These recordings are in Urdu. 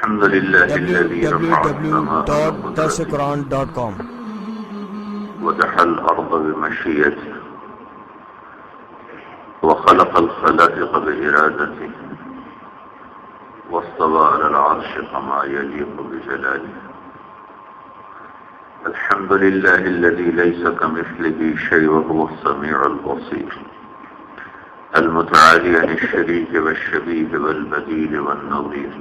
الحمد لله الذي رفع السماء www.darshquran.com ودح الأرض بمشيئته وخلق الخلائق بإرادته واستوى على العرش كما يليق بجلاله. الحمد لله الذي ليس كمثله شيء وهو السميع البصير المتعالي عن الشريك والشبيه والبديل والنظير.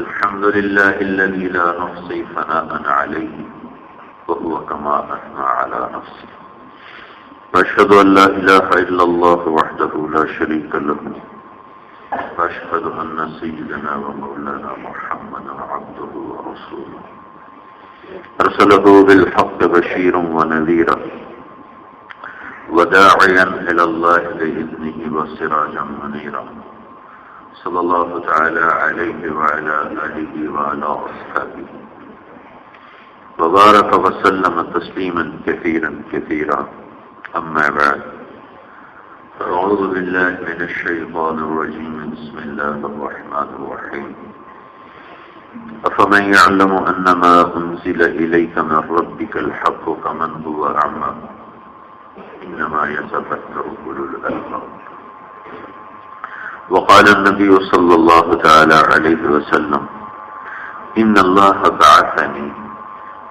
الحمد لله الذي لا نحصي ثناء عليه وهو كما أثنى على نفسه. وأشهد أن لا إله إلا الله وحده لا شريك له، وأشهد أن سيدنا ومولانا محمدا عبده ورسوله أرسله بالحق بشيرا ونذيرا وداعيا إلى الله بإذنه وسراجا منيرا. صلى الله تعالى عليه وعلى آله وعلى أصحابه وبارك وسلم تسليما كثيرا كثيرا. أما بعد، فأعوذ بالله من الشيطان الرجيم. بسم الله الرحمن الرحيم. أفمن يعلم أنما أنزل إليك من ربك الحق كمن هو أعمى إنما يتذكر أولو الألباب. وقال النبي صلى الله تعالى عليه وسلم: إن الله بعثني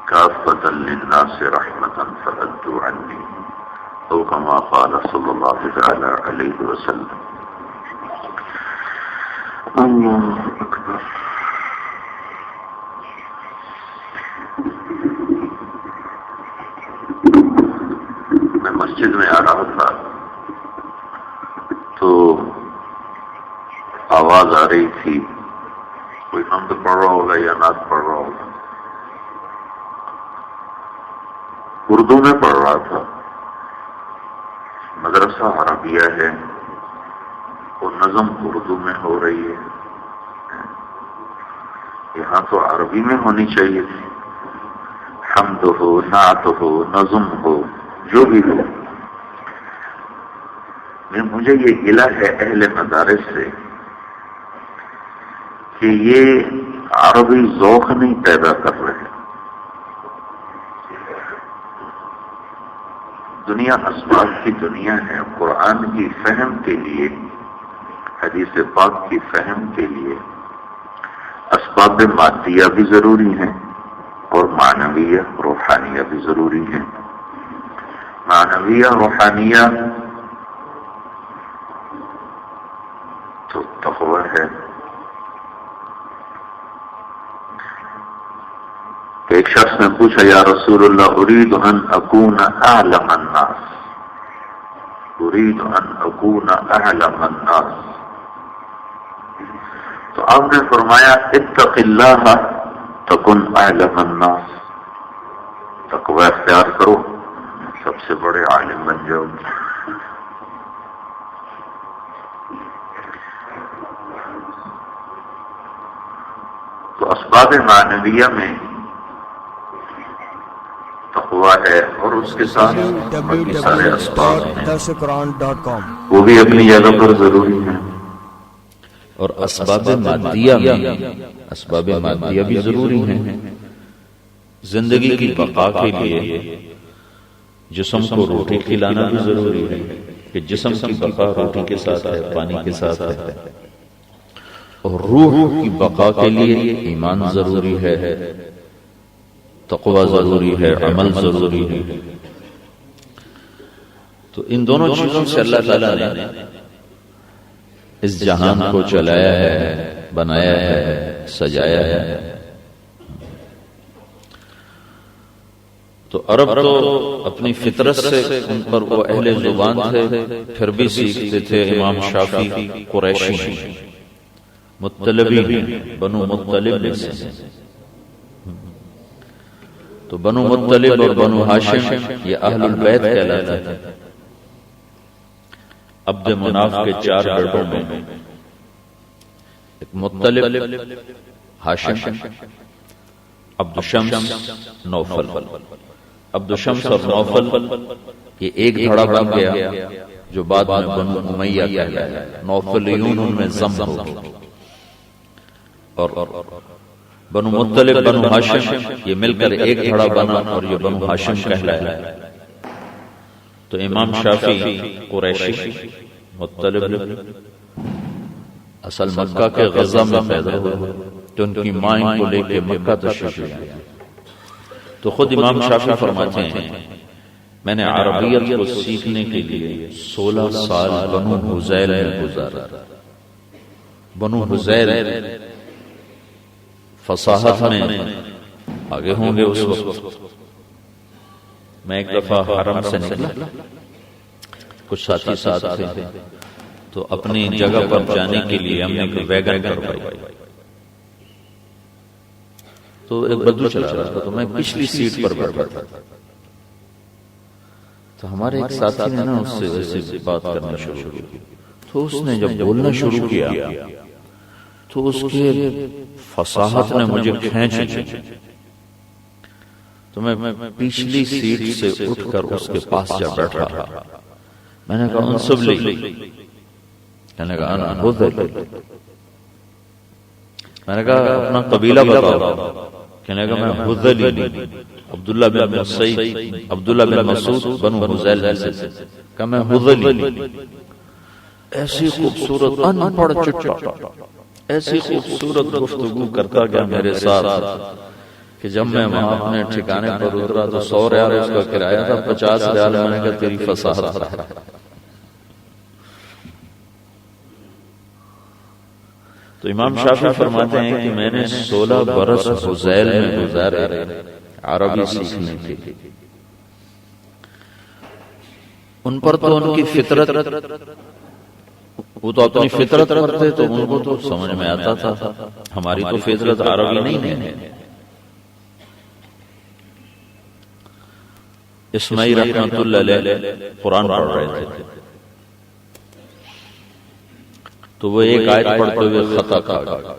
كافة للناس رحمة فأدوا عني، أو كما قال صلى الله تعالى عليه وسلم. الله أكبر. میں مسجد میں آ رہا تھا تو آواز آ رہی تھی، کوئی حمد پڑھ رہا ہوگا یا نعت پڑھ رہا ہوگا. اردو میں پڑھ رہا تھا. مدرسہ عربیہ ہے اور نظم اردو میں ہو رہی ہے. یہاں تو عربی میں ہونی چاہیے تھی. حمد ہو، نعت ہو، نظم ہو، جو بھی ہو. مجھے یہ گلہ ہے اہل مدارس سے کہ یہ عربی ذوق نہیں پیدا کر رہے. دنیا اسباب کی دنیا ہے. قرآن کی فہم کے لیے، حدیث پاک کی فہم کے لیے اسباب مادیہ بھی ضروری ہیں اور معنویہ روحانیہ بھی ضروری ہیں. معنویہ روحانیہ تو تقوی ہے. ایک شخص نے پوچھا: یا رسول اللہ، اريد ان اكون اعلم الناس، اريد ان اكون اعلم الناس. تو آپ نے فرمایا: اتق اللہ تکن اعلم الناس. تقوی اختیار کرو، سب سے بڑے عالم بن جاؤ. تو اسباب معنویہ میں تقوی ہے اور اس کے ساتھ باقی سارے اسباب ہیں، www.darshquran.com وہ بھی اپنی جگہ پر ضروری ہیں. اور اسباب مادیہ بھی ضروری ہیں. زندگی کی بقا کے لیے جسم کو روٹی کھلانا بھی ضروری ہے کہ جسم کی بقا روٹی کے ساتھ ہے، پانی کے ساتھ ہے. اور روح کی بقا کے لیے ایمان ضروری ہے، تقوی ضروری ہے، عمل ضروری ہے. تو ان دونوں چیزوں سے اللہ تعالیٰ نے اس جہان کو چلایا ہے، بنایا ہے، سجایا ہے. تو عرب تو اپنی فطرت سے ان پر وہ اہل زبان تھے، پھر بھی سیکھتے تھے. امام شافعی قریشی ہیں، مطلبی ہیں، بنو مطلب سے. تو بنو مطلب اور بنو ہاشم یہ اہل البیت کہلاتے ہیں. عبد مناف کے 4 بیٹوں میں ایک مطلب، ہاشم، عبد شمس، نوفل. عبد شمس اور نوفل یہ ایک دھڑا بن گیا جو بعد میں بنو امیہ کہلایا. نوفلیون ان میں ضم ہو گیا. اور بنو مطلب بنو ہاشم یہ مل کر ایک دھڑا بنا اور یہ بنو ہاشم کہلایا. تو امام شافعی قریشی مطلب اصل مکہ کے غزہ میں پیدا ہوئے تو ان کی ماں ان کو لے کے مکہ تشریف لے آئے. تو خود امام شافعی فرماتے ہیں میں نے عربیت کو سیکھنے کے لیے 16 سال بنو حذیل میں گزارا. بنو حذیل فصاحت میں آگے ہوں گے اس وقت. میں ایک دفعہ حرم سے نکلا، کچھ ساتھی ساتھ تھے، تو اپنی جگہ پر جانے کے لیے ہم نے ایک ویگن کروائی. تو ایک بدو چلا رہا تھا تو میں پچھلی سیٹ پر بیٹھا تھا. تو ہمارے ایک ساتھی نے نا اس سے ویسے بات کرنا شروع کی. تو اس نے جب بولنا شروع کیا تو اس کے فصاحت نے مجھے کھینچ لی. تو میں پچھلی سیٹ سے اٹھ کر اس کے پاس جا بیٹھا. میں نے کہا انصب لی، کہنے کہا انا حذیل. میں نے کہا اپنا قبیلہ بتاؤ. کہنے کہا میں حذیلی، عبداللہ بن مسعود بنو حذیل سے. کہا میں حذیلی. ایسی خوبصورت ان پڑھ چٹا ایسی خوبصورت گفتگو کرتا گیا میرے ساتھ کہ جب میں وہاں اپنے ٹھکانے پر اترا تو 100 ریال اس کا کرایہ تھا، 50 ریال میں نے کہا تیری فصاحت ہے. تو امام شافعی فرماتے ہیں کہ میں نے 16 برس حذیل میں گزارے عربی سیکھنے کے لیے. ان پر تو ان کی فطرت، وہ تو اپنی فطرت پر تھے تو ان کو تو سمجھ میں آتا تھا. ہماری تو فطرت عربی نہیں ہے. اسماعیل رحمۃ اللہ علیہ قرآن پڑھ رہے تھے تو وہ ایک آیت پڑھتے ہوئے خطا کھا گئے.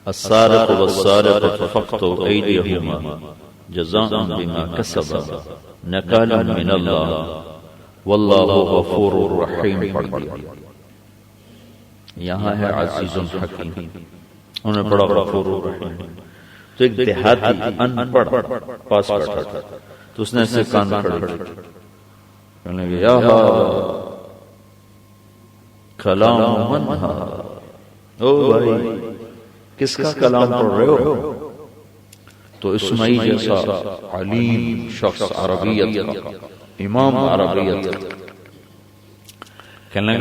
السارق والسارقۃ فاقطعوا ایدیہما جزاء بما کسبا نکالا من اللہ واللہ غفور رحیم پڑھ دیا. یہاں ہے عزیز حکیم، انہوں نے پڑھا غفور رحیم. تو ایک دیہاتی ان پڑھ پاس بیٹھا تھا تو اس نے ایسے کان پھڑے کہنے لگے یا کلام من ہا. او بھائی کس کا کلام پڑھ رہے ہو؟ تو اسماعیل جیسا علیم شخص عربیت کا، امام عربیت کا، کہنے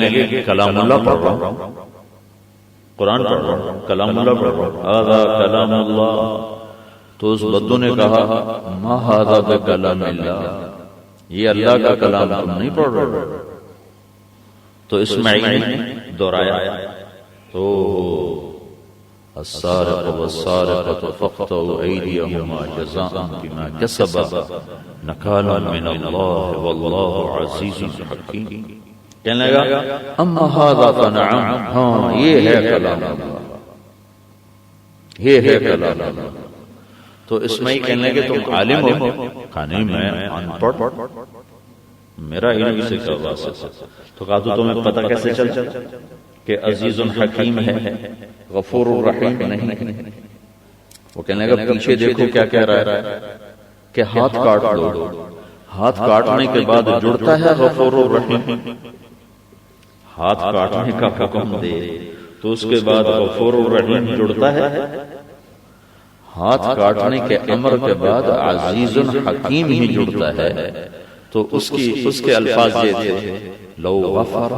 لگے کلام اللہ پڑھ رہا ہوں، قرآن پڑھ رہا ہوں، کلام اللہ پڑھ رہا ہوں. ھذا کلام اللہ. تو اس بدو نے کہا ما ھذا بکلام اللہ، یہ اللہ کا کلام تم نہیں پڑھ رہے. تو اسماعیل نے دہرایا تو السارق والسارقۃ فاقطعوا ایدیہما جزاء بما کسبا نکالا من اللہ واللہ عزیز حکیم. کہنے لگا اما ھذا فنعم، ہاں یہ ہے کلام اللہ، یہ ہے کلام اللہ. تو اسماعیل کہنے لگے تم عالم ہو؟ کہا نہیں میں ان پڑھ، میرا علم سے کیا واسطہ. تو کہا تو تمہیں پتہ کیسے چلا کہ عزیز حکیم ہے غفور الرحیم نہیں؟ وہ کہنے لگا پیچھے دیکھو کیا کہہ رہا ہے کہ ہاتھ کاٹ دو. ہاتھ کاٹنے کے بعد جڑتا ہے غفور الرحیم. ہاتھ کاٹنے کا حکم دے تو اس کے بعد غفور الرحیم جڑتا ہے. ہاتھ کاٹنے کے امر کے بعد عزیز حکیم ہی جڑتا ہے. تو اس کے الفاظ یہ تھے لو غفر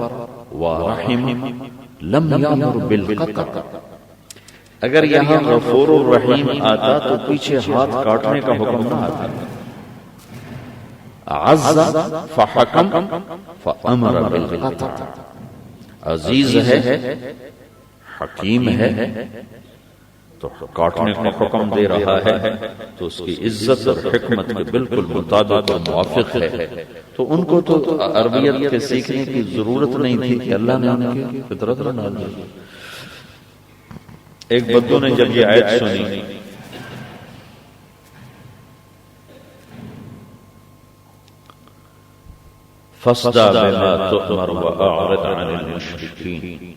ورحم لم یامر بالقطع. اگر یہاں غفور الرحیم آتا تو پیچھے ہاتھ کاٹنے کا حکم نہ آتا. عز فحکم فامر بالقطع. عزیز ہے، حکیم ہے تو کاٹنے کا حکم دے رہا ہے تو اس کی عزت اور حکمت کے بالکل مطابق اور موافق ہے. تو ان کو تو عربیت کے سیکھنے کی ضرورت نہیں تھی کہ اللہ نے ان کی فطرت بنا دی. ایک بدو نے جب یہ آیت سنی فاصدع بما تؤمر واعرض عن المشرکین،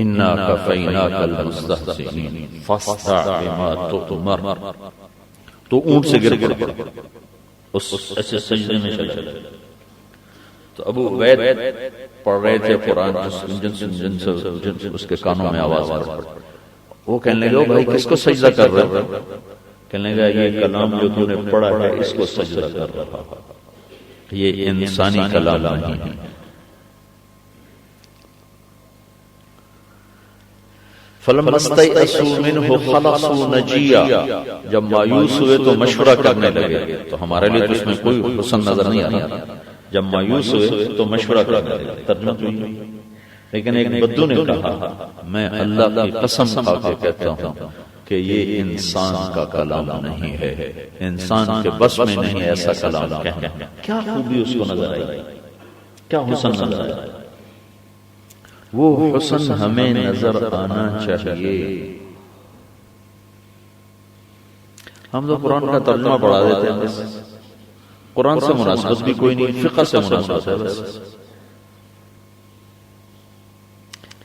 انا کفیناک المستہزئین فاصدع بما تؤمر، تو اونٹ سے گر پڑا، اس ایسے سجدے میں چلا گیا۔ تو ابو عبید پڑھ رہے تھے قرآن، جن سے اس کے کانوں میں آواز آ رہی، وہ کہنے لگے بھائی کس کو سجدہ کر رہے ہو؟ کہنے لگا یہ کلام جو تو نے پڑھا ہے اس کو سجدہ کر رہا، یہ انسانی کلام نہیں ہے۔ فَلَمَّا اسْتَيْأَسُوا مِنْهُ خَلَصُوا نَجِيًّا، جب مایوس ہوئے تو مشورہ کرنے لگے، تو ہمارے لیے تو اس میں کوئی حسن نظر نہیں آ رہا، جب مایوس ہوئے تو مشورہ کرنے لگے، ترجمہ تو یہ۔ لیکن ایک بدو نے کہا میں اللہ کی قسم کھا کے کہتا ہوں کہ یہ انسان کا کلام نہیں ہے، انسان کے بس میں نہیں ایسا کلام کہنا۔ کیا خوبی اس کو نظر آئی، کیا حسن نظر آیا، وہ حسن ہمیں نظر آنا چاہیے۔ ہم تو قرآن کا ترجمہ پڑھا دیتے ہیں، بس قرآن سے مناسبت بھی کوئی نہیں، فقہ سے مناسبت ہے بس،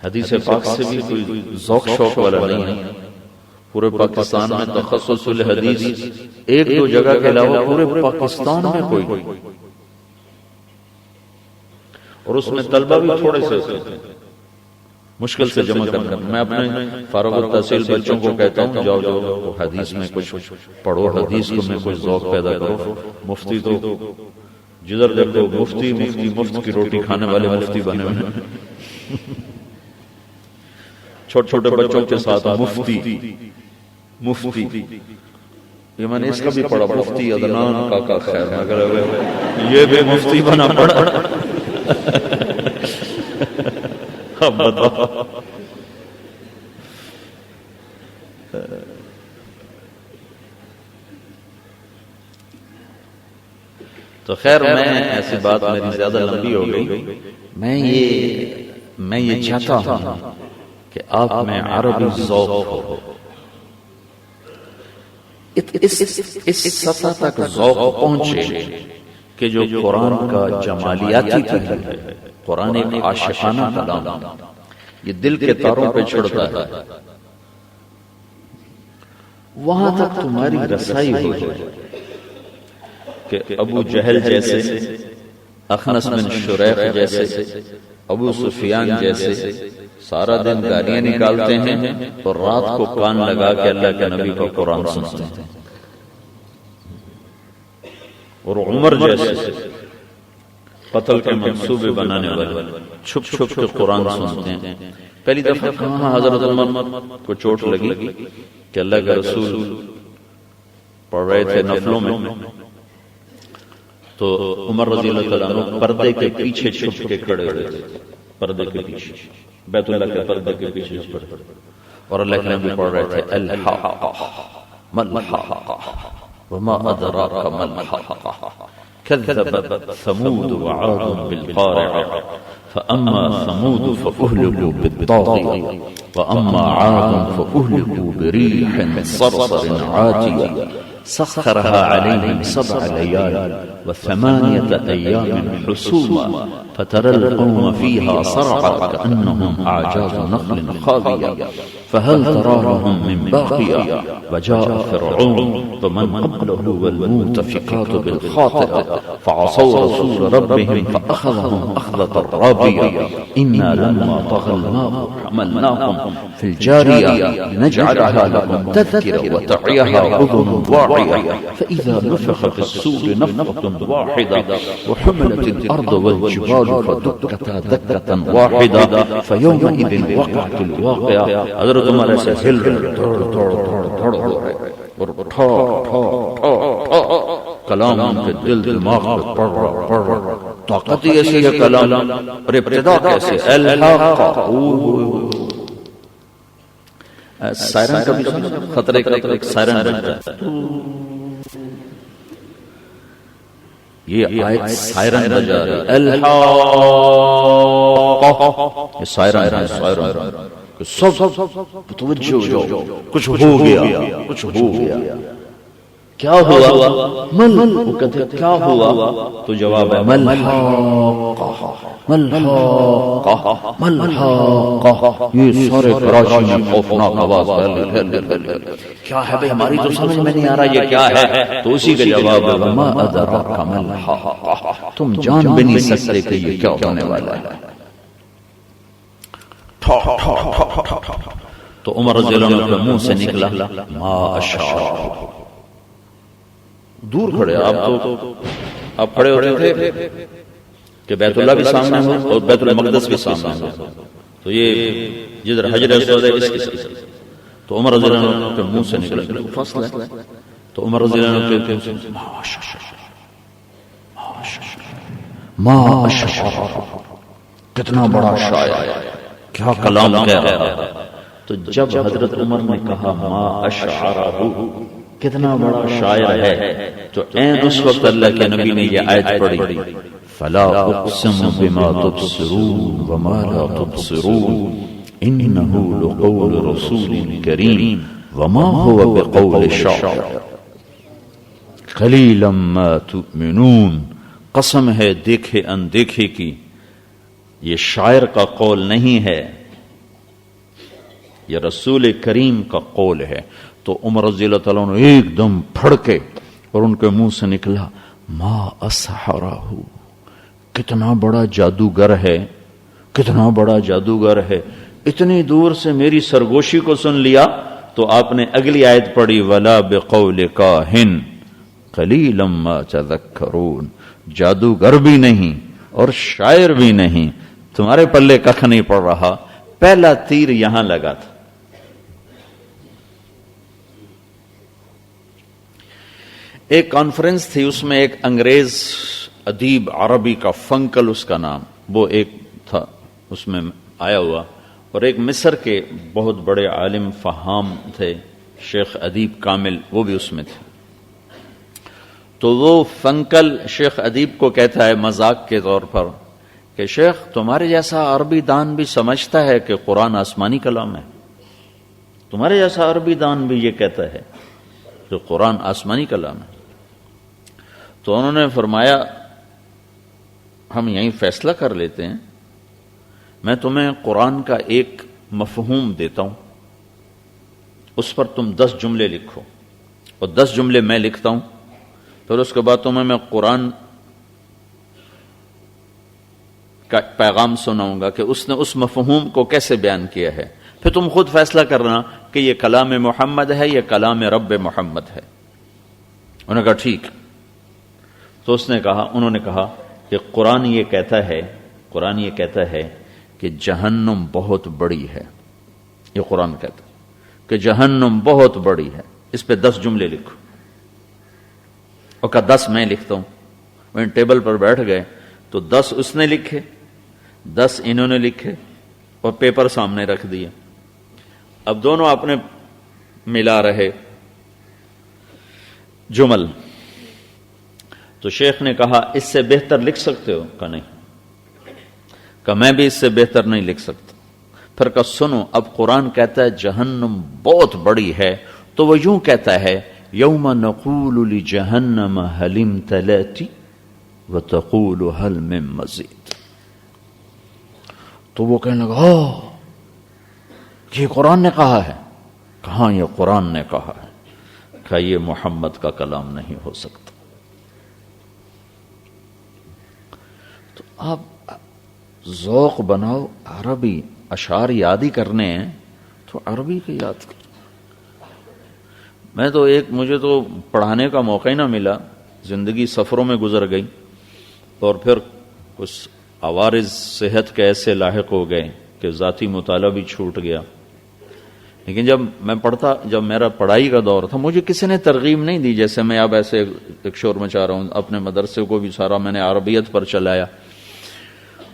حدیث پاک سے بھی کوئی ذوق شوق والا نہیں ہے۔ پورے پاکستان میں تخصص الحدیث ایک دو جگہ کے علاوہ پورے پاکستان میں کوئی، اور اس میں طلبہ بھی تھوڑے سے مشکل سے جمع کرنا۔ میں اپنے فارغ التحصیل بچوں کو کہتا ہوں جاؤ جاؤ حدیث میں کچھ پڑھو، حدیث کو میں کچھ ذوق پیدا کرو۔ مفتی تو جدھر دیکھو مفتی مفتی، مفت کی روٹی کھانے والے مفتی بنے ہوئے ہیں، چھوٹے چھوٹے بچوں کے ساتھ مفتی مفتی، یہ میں نے اس کا بھی پڑھا، مفتی عدنان کاکا خیر، مگر یہ بھی مفتی بنا پڑا۔ اب بتاؤ، تو خیر میں ایسی بات میری زیادہ لمبی ہو گئی، میں یہ چاہتا ہوں کہ آپ میں عربی ذوق ہو، اس سطح تک ذوق پہنچے کہ جو قرآن کا جمالیاتی پہلو ہے، قرآن ایک عاشقانہ کلام، یہ دل کے تاروں پہ چڑھتا ہے، وہاں تک تمہاری رسائی ہو جائے کہ ابو جہل جیسے، اخنس بن شریح جیسے، ابو سفیان جیسے سارا دن گالیاں نکالتے ہیں اور رات کو کان لگا کے اللہ کے نبی کا قرآن سنتے ہیں، اور عمر جیسے قتل کے منصوبے بنانے والے چھپ چھپ کے قرآن سنتے ہیں۔ پہلی دفعہ کہاں حضرت عمر کو چوٹ لگی کہ اللہ کے رسول پڑھ رہے تھے نفلوں میں، تو عمر رضی اللہ تعالیٰ عنہ پردے کے پیچھے چھپ کے کھڑے ہوئے تھے، پردے کے پیچھے، بیت اللہ کے پردے کے پیچھے چھپ، اور اللہ کے نبی پڑھ رہے تھے الحاقہ ما الحاقہ وما ادراک ما الحاقہ كذبت ثمود وعاد بالقارعة فأما ثمود فأهلكوا بالطاغية وأما عاد فأهلكوا بريح صرصر عاتية سخرها عليهم 7 ليال و8 أيام حسوما فترى القوم فيها صرعى كأنهم أعجاز نخل خاوية فهل ترى لهم من باقية وجاء فرعون ومن قبله والمؤتفكات بالخاطئة فعصوا رسول ربهم فأخذهم أخذة رابية إنا لما طغى الماء حملناكم في الجارية لنجعلها لكم تذكرة وتعيها أذن واعية فإذا نفخ في الصور نفخة واحدة وحملت الأرض والجبال فدكتا دكة واحدة فيومئذ وقعت الواقعة۔ حضرت عمر ایسے ہل رہے کلام کے دل دماغ پہ پڑھ رہا، طاقت ہی ایسی ہے کلام، اور ابتدا کیسے الحاقہ، سائرن کا بھی خطرے کا ایک سائرن بجتا ہے، یہ آیت سائرن بجا رہی ہے، الحاقہ، یہ سائرن ہے، سائرن سب توجہ ہو جاؤ، کچھ ہو گیا، کچھ ہو گیا، کیا ہوا؟ مل، وہ کہتے کیا ہوا؟ تو جواب ہے مل یہ سارے کراچی میں خوفناک آواز کیا ہے بھائی؟ ہماری تو سمجھ میں نہیں آ رہا یہ کیا ہے. تو اسی کا جواب ہے وما ادراک ما الحاقہ، تم جان بھی نہیں سکتے کہ یہ کیا ہونے والا ہے. تو عمر رضی اللہ عنہ کے منہ سے نکلا ما اشعر. دور کھڑے آپ کھڑے ہوتے تھے کہ بیت اللہ بھی سامنے ہو اور بیت المقدس بھی سامنے ہو، تو یہ جدھر حجر اسود ہے اس کی طرف. تو عمر رضی اللہ عنہ کے منہ سے نکلا فصل ہے. تو عمر رضی اللہ عنہ کہتے ہیں ما اشعر، کتنا بڑا شاعر، کیا کلام کہہ رہا ہے. تو جب حضرت عمر نے کہا ما اشعرہ، کتنا بڑا شاعر ہے، تو عین اس وقت اللہ کے نبی نے یہ آیت پڑھی فلا اقسم بما تبصرون وما لا تبصرون انه لقول رسول کریم وما هو بقول شاعر قلیلا ما تؤمنون. قسم ہے دیکھے اندیکھے کی، یہ شاعر کا قول نہیں ہے، یہ رسول کریم کا قول ہے. تو عمر رضی اللہ تعالیٰ عنہ ایک دم پھڑکے اور ان کے منہ سے نکلا ما اسحرہ، کتنا بڑا جادوگر ہے، کتنا بڑا جادوگر ہے. اتنی دور سے میری سرگوشی کو سن لیا. تو آپ نے اگلی آیت پڑھی ولا بقول کاہن قلیلا ما تذکرون، جادوگر بھی نہیں اور شاعر بھی نہیں، تمہارے پلے ککھ نہیں پڑ رہا. پہلا تیر یہاں لگا تھا. ایک کانفرنس تھی، اس میں ایک انگریز ادیب عربی کا فنکل اس کا نام، وہ ایک تھا اس میں آیا ہوا، اور ایک مصر کے بہت بڑے عالم فہام تھے شیخ ادیب کامل، وہ بھی اس میں تھے. تو وہ فنکل شیخ ادیب کو کہتا ہے مذاق کے طور پر کہ شیخ تمہارے جیسا عربی دان بھی سمجھتا ہے کہ قرآن آسمانی کلام ہے، تمہارے جیسا عربی دان بھی یہ کہتا ہے کہ قرآن آسمانی کلام ہے. تو انہوں نے فرمایا ہم یہیں فیصلہ کر لیتے ہیں، میں تمہیں قرآن کا ایک مفہوم دیتا ہوں، اس پر تم 10 جملے لکھو اور 10 جملے میں لکھتا ہوں، پھر اس کے بعد تمہیں میں قرآن کا پیغام سناؤں گا کہ اس نے اس مفہوم کو کیسے بیان کیا ہے، پھر تم خود فیصلہ کرنا کہ یہ کلام محمد ہے یا کلام رب محمد ہے. انہوں نے کہا ٹھیک. تو انہوں نے کہا کہ قرآن یہ کہتا ہے کہ جہنم بہت بڑی ہے. یہ قرآن کہتا ہے کہ جہنم بہت بڑی ہے، اس پہ 10 جملے لکھو. اور کہا 10 میں لکھتا ہوں. وہ ٹیبل پر بیٹھ گئے تو 10 اس نے لکھے، 10 انہوں نے لکھے اور پیپر سامنے رکھ دیا. اب دونوں اپنے ملا رہے جمل. تو شیخ نے کہا اس سے بہتر لکھ سکتے ہو؟ کہا نہیں. کہا میں بھی اس سے بہتر نہیں لکھ سکتا. پھر کہا سنو، اب قرآن کہتا ہے جہنم بہت بڑی ہے، تو وہ یوں کہتا ہے یوم نقول لجہنم هل امتلأت وتقول هل من مزید. تو وہ کہنے لگا یہ قرآن نے کہا ہے. کہاں یہ قرآن نے کہا ہے؟ کہ یہ محمد کا کلام نہیں ہو سکتا. تو آپ ذوق بناؤ، عربی اشعار یاد ہی کرنے ہیں تو عربی کے یاد کرو. مجھے تو پڑھانے کا موقع ہی نہ ملا، زندگی سفروں میں گزر گئی، اور پھر کچھ عوارض صحت کے ایسے لاحق ہو گئے کہ ذاتی مطالعہ بھی چھوٹ گیا. لیکن جب میرا پڑھائی کا دور تھا، مجھے کسی نے ترغیب نہیں دی جیسے میں اب ایسے ایک شور مچا رہا ہوں. اپنے مدرسے کو بھی سارا میں نے عربیت پر چلایا،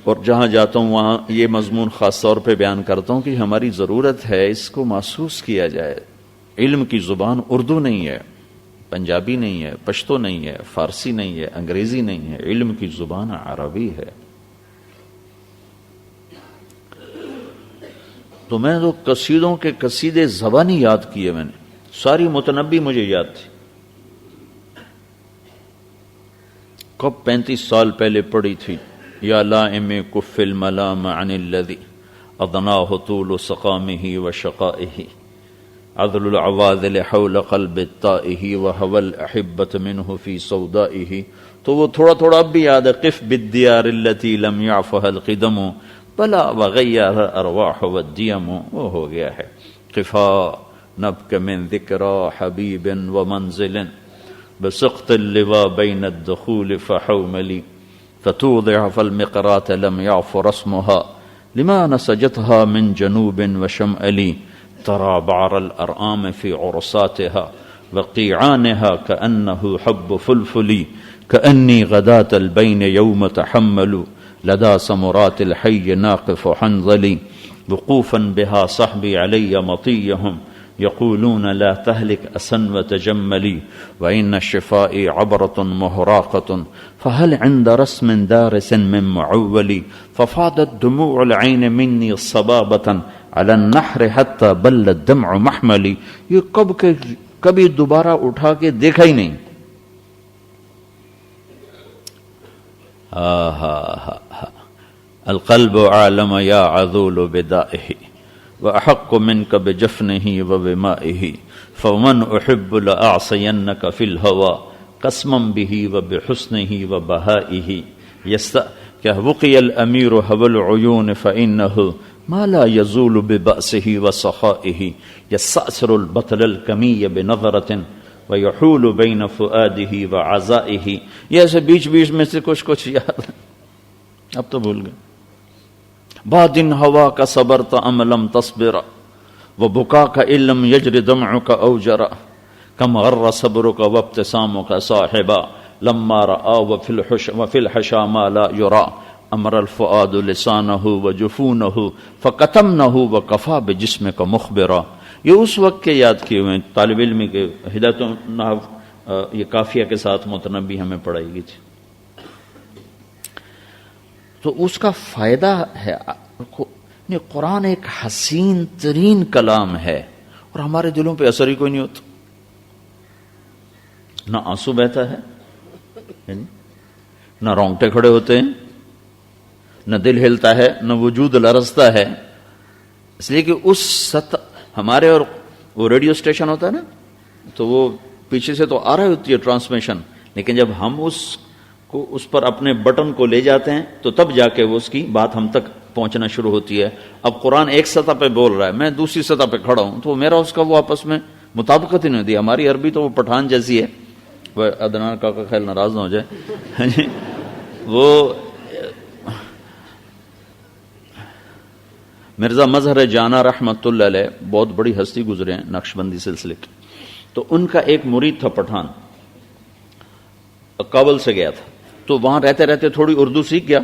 اور جہاں جاتا ہوں وہاں یہ مضمون خاص طور پہ بیان کرتا ہوں کہ ہماری ضرورت ہے اس کو محسوس کیا جائے. علم کی زبان اردو نہیں ہے، پنجابی نہیں ہے، پشتو نہیں ہے، فارسی نہیں ہے، انگریزی نہیں ہے. علم کی زبان عربی ہے. تو میں تو قصیدوں کے قصیدے زبانی یاد کیے، میں نے ساری متنبی مجھے یاد تھی. کب 35 سال پہلے پڑھی تھی. یا لائم کف الملام عن الذی اضناہ طول سقامہ وشقائہ عذل العواذل حول قلب الطائہ وهوى الأحبة منہ فی سودائہ. تو وہ تھوڑا تھوڑا اب بھی یاد ہے. قف بالدیار التي لم يعفها القدم بلا وغیر ارواح والدیم. وہ ہو گیا ہے. قفا نبک من ذکرى حبیب ومنزل بسقط اللواء بین الدخول فحوملی فتوضع فالمقرات لم يعف رسمها لما نسجتها من جنوب وشمألی ترى بعر الأرآم في عرصاتها وقيعانها كأنه حب فلفلي كأني غداة البين يوم تحمل لدى سمرات الحي ناقف حنظلي وقوفا بها صحبي علي مطيهم يقولون لا تهلك أسن وتجملي وإن الشفاء عبرة مهراقة فهل عند رسم دارس من معولي ففاضت دموع العين مني صبابة على النحر حتى بل الدمع محملي. یہ کبھی دوبارہ اٹھا کے دیکھا ہی نہیں. القلب عالم یا عذول بدائه وأحق منك بجفنه وبمائه فمن أحب لأعصينك في الهوى قسما به وبحسنه وبهائه كهبقي الأمير هوى العيون فإنه ما لا يزول ببأسه وسخائه يستأثر البطل الكمي بنظرة ويحول بين فؤاده وعزائه. یہ ایسے بیچ بیچ میں سے کچھ یاد اب تو بھول گئے. بعد ہوا کا صبرت ام لم تصبر وبكاك ان لم يجر دمعك او جرى كم غر صبرك وابتسامك صاحبا لما راى وفي الحشا ما لا يرى امر الفؤاد لسانه وجفونه فكتمنه وكفى بجسمك مخبرا. یہ اس وقت کے یاد کیے ہوئے طالب علم کے ہدایت النحو یہ قافیہ کے ساتھ متنبی ہمیں پڑھائی گئی تھی. تو اس کا فائدہ ہے. قرآن ایک حسین ترین کلام ہے اور ہمارے دلوں پہ اثر ہی کوئی نہیں ہوتا. نہ آنسو بہتا ہے, نہ رونگٹے کھڑے ہوتے ہیں, نہ دل ہلتا ہے, نہ وجود لرزتا ہے. اس لیے کہ اس سطح ہمارے اور وہ ریڈیو اسٹیشن ہوتا ہے نا, تو وہ پیچھے سے تو آ رہی ہوتی ہے ٹرانسمیشن, لیکن جب ہم اس پر اپنے بٹن کو لے جاتے ہیں تو تب جا کے وہ اس کی بات ہم تک پہنچنا شروع ہوتی ہے. اب قرآن ایک سطح پہ بول رہا ہے, میں دوسری سطح پہ کھڑا ہوں, تو میرا اس کا وہ آپس میں مطابقت ہی نہیں ہوتی. ہماری عربی تو وہ پٹھان جیسی ہے, وہ عدنان کا خیال ناراض نہ ہو جائے. وہ مرزا مظہر جانا رحمت اللہ علیہ بہت بڑی ہستی گزرے ہیں نقشبندی سلسلے کی. تو ان کا ایک مرید تھا پٹھان, کابل سے گیا تھا, تو وہاں رہتے رہتے تھوڑی اردو سیکھ گیا.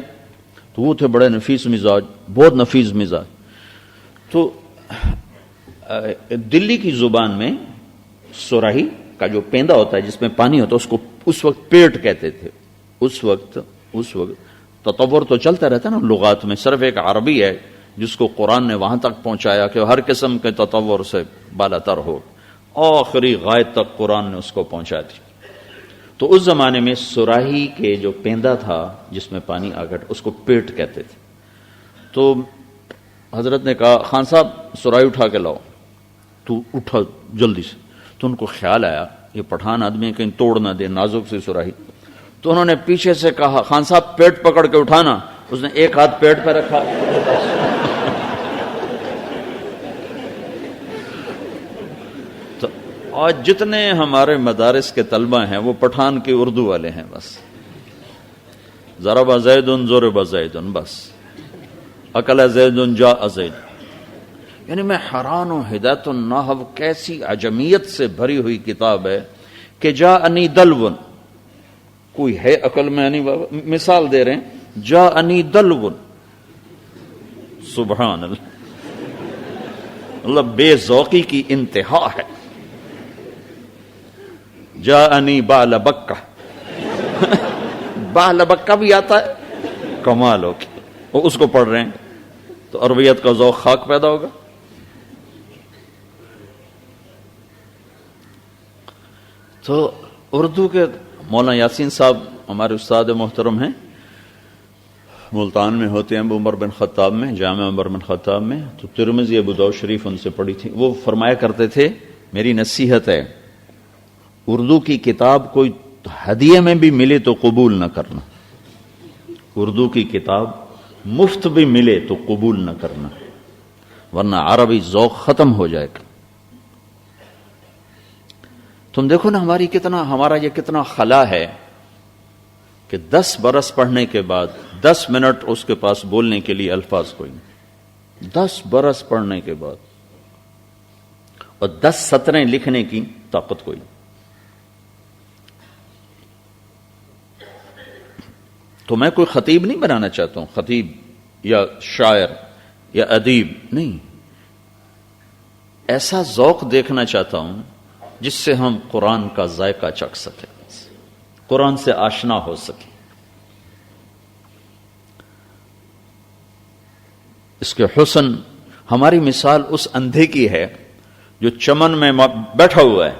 تو وہ تھے بڑے نفیس مزاج, بہت نفیس مزاج. تو دلی کی زبان میں سوراہی کا جو پیندا ہوتا ہے جس میں پانی ہوتا ہے اس کو اس وقت پیٹ کہتے تھے. اس وقت تطور تو چلتا رہتا نا لغات میں, صرف ایک عربی ہے جس کو قرآن نے وہاں تک پہنچایا کہ ہر قسم کے تطور سے بالا تر ہو, آخری غائب تک قرآن نے اس کو پہنچا دی. تو اس زمانے میں سراہی کے جو پیندا تھا جس میں پانی آگٹ, اس کو پیٹ کہتے تھے. تو حضرت نے کہا خان صاحب سراہی اٹھا کے لاؤ. تو اٹھا جلدی سے. تو ان کو خیال آیا یہ پٹھان آدمی کہیں توڑ نہ دے نازک سی سراہی. تو انہوں نے پیچھے سے کہا خان صاحب پیٹ پکڑ کے اٹھانا. اس نے ایک ہاتھ پیٹ پہ رکھا. آج جتنے ہمارے مدارس کے طلبہ ہیں وہ پٹھان کی اردو والے ہیں. بس ضرب زید ضرب زید, بس اکل زید جاء زید. یعنی میں حیران ہوں, ہدایت النحو کیسی عجمیت سے بھری ہوئی کتاب ہے کہ جاءنی دلون, کوئی ہے عقل میں نہیں بابا, مثال دے رہے ہیں جاءنی دلون. سبحان اللہ, اللہ بے ذوقی کی انتہا ہے. جاءنی بال بکہ, بال بکہ بھی آتا ہے, کمال ہو کے وہ اس کو پڑھ رہے ہیں تو عربیت کا ذوق خاک پیدا ہوگا. تو اردو کے مولانا یاسین صاحب ہمارے استاد محترم ہیں، ملتان میں ہوتے ہیں، ابو عمر بن خطاب میں، جامع عمر بن خطاب میں، تو ترمذی ابو داؤد شریف ان سے پڑھی تھی. وہ فرمایا کرتے تھے، میری نصیحت ہے، اردو کی کتاب کوئی ہدیے میں بھی ملے تو قبول نہ کرنا. اردو کی کتاب مفت بھی ملے تو قبول نہ کرنا، ورنہ عربی ذوق ختم ہو جائے گا. تم دیکھو نا ہمارا یہ کتنا خلا ہے کہ 10 برس پڑھنے کے بعد 10 منٹ اس کے پاس بولنے کے لیے الفاظ کوئی نہیں. 10 برس پڑھنے کے بعد اور 10 سطریں لکھنے کی طاقت کوئی نہیں. تو میں کوئی خطیب نہیں بنانا چاہتا ہوں، خطیب یا شاعر یا ادیب نہیں. ایسا ذوق دیکھنا چاہتا ہوں جس سے ہم قرآن کا ذائقہ چکھ سکیں، قرآن سے آشنا ہو سکیں. اس کے حسن، ہماری مثال اس اندھے کی ہے جو چمن میں بیٹھا ہوا ہے،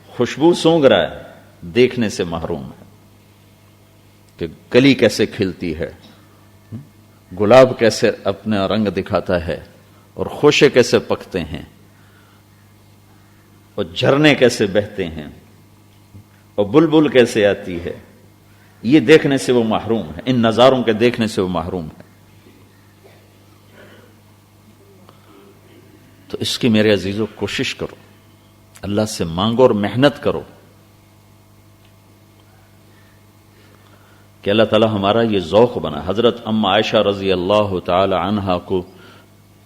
خوشبو سونگھ رہا ہے، دیکھنے سے محروم ہے کہ کلی کیسے کھلتی ہے، گلاب کیسے اپنا رنگ دکھاتا ہے، اور خوشے کیسے پکتے ہیں، اور جھرنے کیسے بہتے ہیں، اور بلبل کیسے آتی ہے. یہ دیکھنے سے وہ محروم ہے، ان نظاروں کے دیکھنے سے وہ محروم ہے. تو اس کی میرے عزیزوں کوشش کرو، اللہ سے مانگو اور محنت کرو کہ اللہ تعالی ہمارا یہ ذوق بنا. حضرت ام عائشہ رضی اللہ تعالی عنہا کو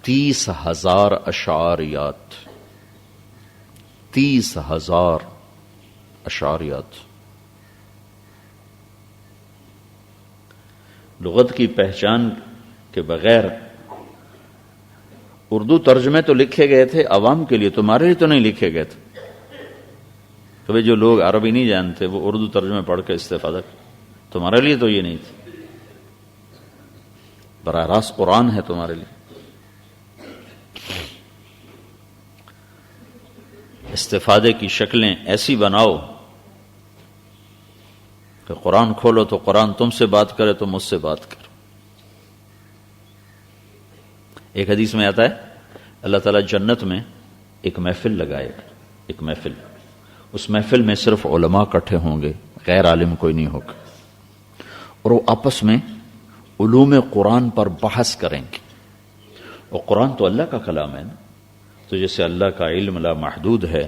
30,000 اشعاریات، 30,000 اشعاریات. لغت کی پہچان کے بغیر اردو ترجمے تو لکھے گئے تھے عوام کے لیے، تمہارے لیے تو نہیں لکھے گئے تھے. کبھی جو لوگ عربی نہیں جانتے وہ اردو ترجمے پڑھ کے استفادہ کرتے، تمہارے لیے تو یہ نہیں تھے. براہ راست قرآن ہے تمہارے لیے. استفادے کی شکلیں ایسی بناؤ کہ قرآن کھولو تو قرآن تم سے بات کرے، تو مجھ سے بات کرو. ایک حدیث میں آتا ہے اللہ تعالیٰ جنت میں ایک محفل لگائے گا، ایک محفل. اس محفل میں صرف علماء اکٹھے ہوں گے، غیر عالم کوئی نہیں ہوگا، اور وہ آپس میں علوم قرآن پر بحث کریں گے. اور قرآن تو اللہ کا کلام ہے نا، تو جیسے اللہ کا علم لامحدود ہے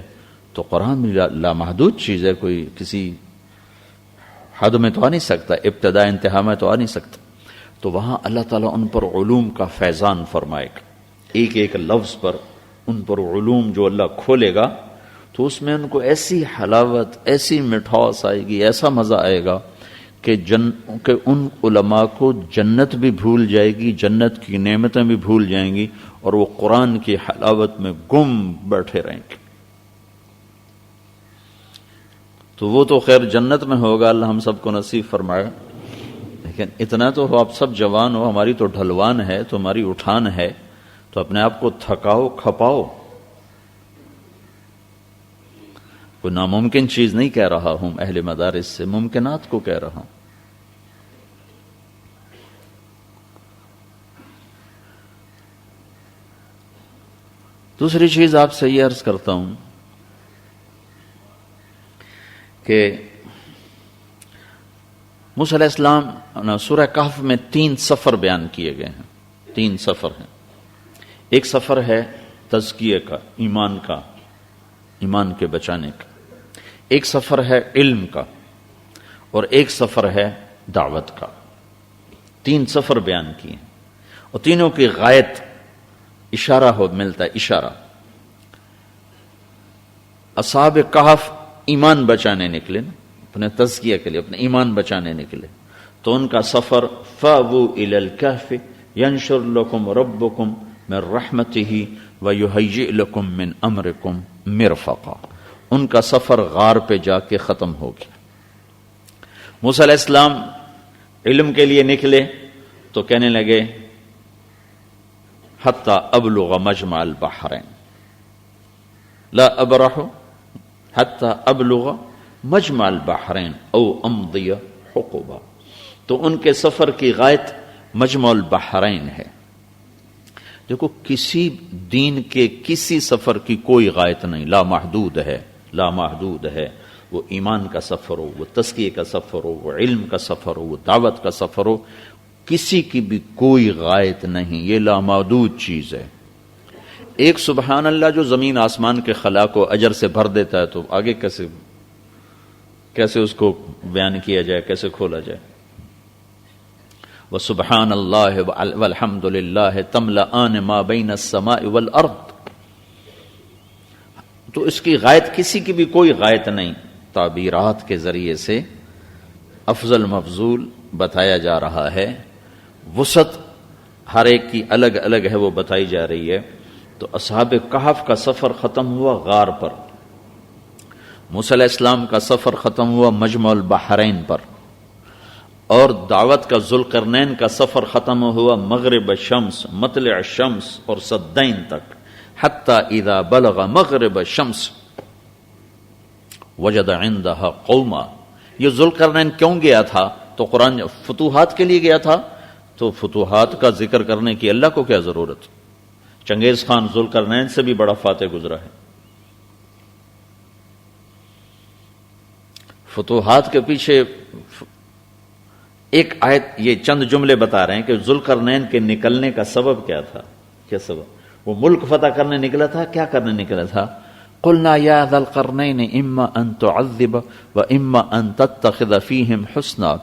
تو قرآن بھی لامحدود چیز ہے، کوئی کسی حد میں تو آ نہیں سکتا، ابتدا انتہا میں تو آ نہیں سکتا. تو وہاں اللہ تعالیٰ ان پر علوم کا فیضان فرمائے گا، ایک ایک لفظ پر ان پر علوم جو اللہ کھولے گا، تو اس میں ان کو ایسی حلاوت، ایسی مٹھاس آئے گی، ایسا مزہ آئے گا کہ ان علماء کو جنت بھی بھول جائے گی، جنت کی نعمتیں بھی بھول جائیں گی، اور وہ قرآن کی حلاوت میں گم بیٹھے رہیں گے. تو وہ تو خیر جنت میں ہوگا، اللہ ہم سب کو نصیب فرمائے. لیکن اتنا تو ہو، آپ سب جوان ہو، ہماری تو ڈھلوان ہے، تو ہماری اٹھان ہے، تو اپنے آپ کو تھکاؤ، کھپاؤ. کوئی ناممکن چیز نہیں کہہ رہا ہوں، اہل مدارس سے ممکنات کو کہہ رہا ہوں. دوسری چیز آپ سے یہ عرض کرتا ہوں کہ موسیٰ علیہ السلام سورہ کہف میں 3 سفر بیان کیے گئے ہیں، 3 سفر ہیں. ایک سفر ہے تزکیے کا، ایمان کا، ایمان کے بچانے کا. ایک سفر ہے علم کا، اور ایک سفر ہے دعوت کا. 3 سفر بیان کیے، اور تینوں کی غایت اشارہ ملتا ہے، اشارہ. اصحاب کہف ایمان بچانے نکلے نا، اپنے تزکیہ کے لیے، اپنے ایمان بچانے نکلے، تو ان کا سفر فَأْوُوا إِلَى الْكَهْفِ يَنْشُرْ لَكُمْ رَبُّكُمْ مِنْ رَحْمَتِهِ وَيُهَيِّئْ لَكُمْ مِنْ أَمْرِكُمْ مِرْفَقًا. ان کا سفر غار پہ جا کے ختم ہو گیا. موسیٰ علیہ السلام علم کے لیے نکلے تو کہنے لگے حتی ابلغ مجمع البحرین لا ابرح حتی ابلغ مجمع البحرین او امضی حقبا، تو ان کے سفر کی غایت مجمع البحرین ہے۔ دیکھو کسی دین کے کسی سفر کی کوئی غایت نہیں، لامحدود ہے، لامحدود ہے۔ وہ ایمان کا سفر ہو، وہ تزکیے کا سفر ہو، وہ علم کا سفر ہو، وہ دعوت کا سفر ہو، کسی کی بھی کوئی غایت نہیں، یہ لامحدود چیز ہے۔ ایک سبحان اللہ جو زمین آسمان کے خلا کو اجر سے بھر دیتا ہے، تو آگے کیسے اس کو بیان کیا جائے، کیسے کھولا جائے؟ وَسُبْحَانَ اللَّهِ وَالْحَمْدُ لِلَّهِ تَمْلَآنِ مَا بَيْنَ السَّمَاءِ وَالْأَرْضِ۔ تو اس کی غایت کسی کی بھی کوئی غایت نہیں، تعبیرات کے ذریعے سے افضل مفضول بتایا جا رہا ہے، وسعت ہر ایک کی الگ الگ ہے وہ بتائی جا رہی ہے۔ تو اصحاب کہف کا سفر ختم ہوا غار پر، موسیٰ علیہ السلام کا سفر ختم ہوا مجمع البحرین پر، اور دعوت کا ذوالقرنین کا سفر ختم ہوا مغرب الشمس، مطلع الشمس اور صدین تک، حتی اذا بلغ مغرب الشمس وجد عندها قوما۔ یہ ذوالقرنین کیوں گیا تھا؟ تو قرآن فتوحات کے لیے گیا تھا، تو فتوحات کا ذکر کرنے کی اللہ کو کیا ضرورت؟ چنگیز خان ذوالقرنین سے بھی بڑا فاتح گزرا ہے۔ فتوحات کے پیچھے ایک آیت، یہ چند جملے بتا رہے ہیں کہ ذوالقرنین کے نکلنے کا سبب کیا تھا، کیا سبب؟ وہ ملک فتح کرنے نکلا تھا، کیا کرنے نکلا تھا؟ قلنا یا ذا القرنین اما ان تعذب و اما ان تتخذ فیہم حسنا۔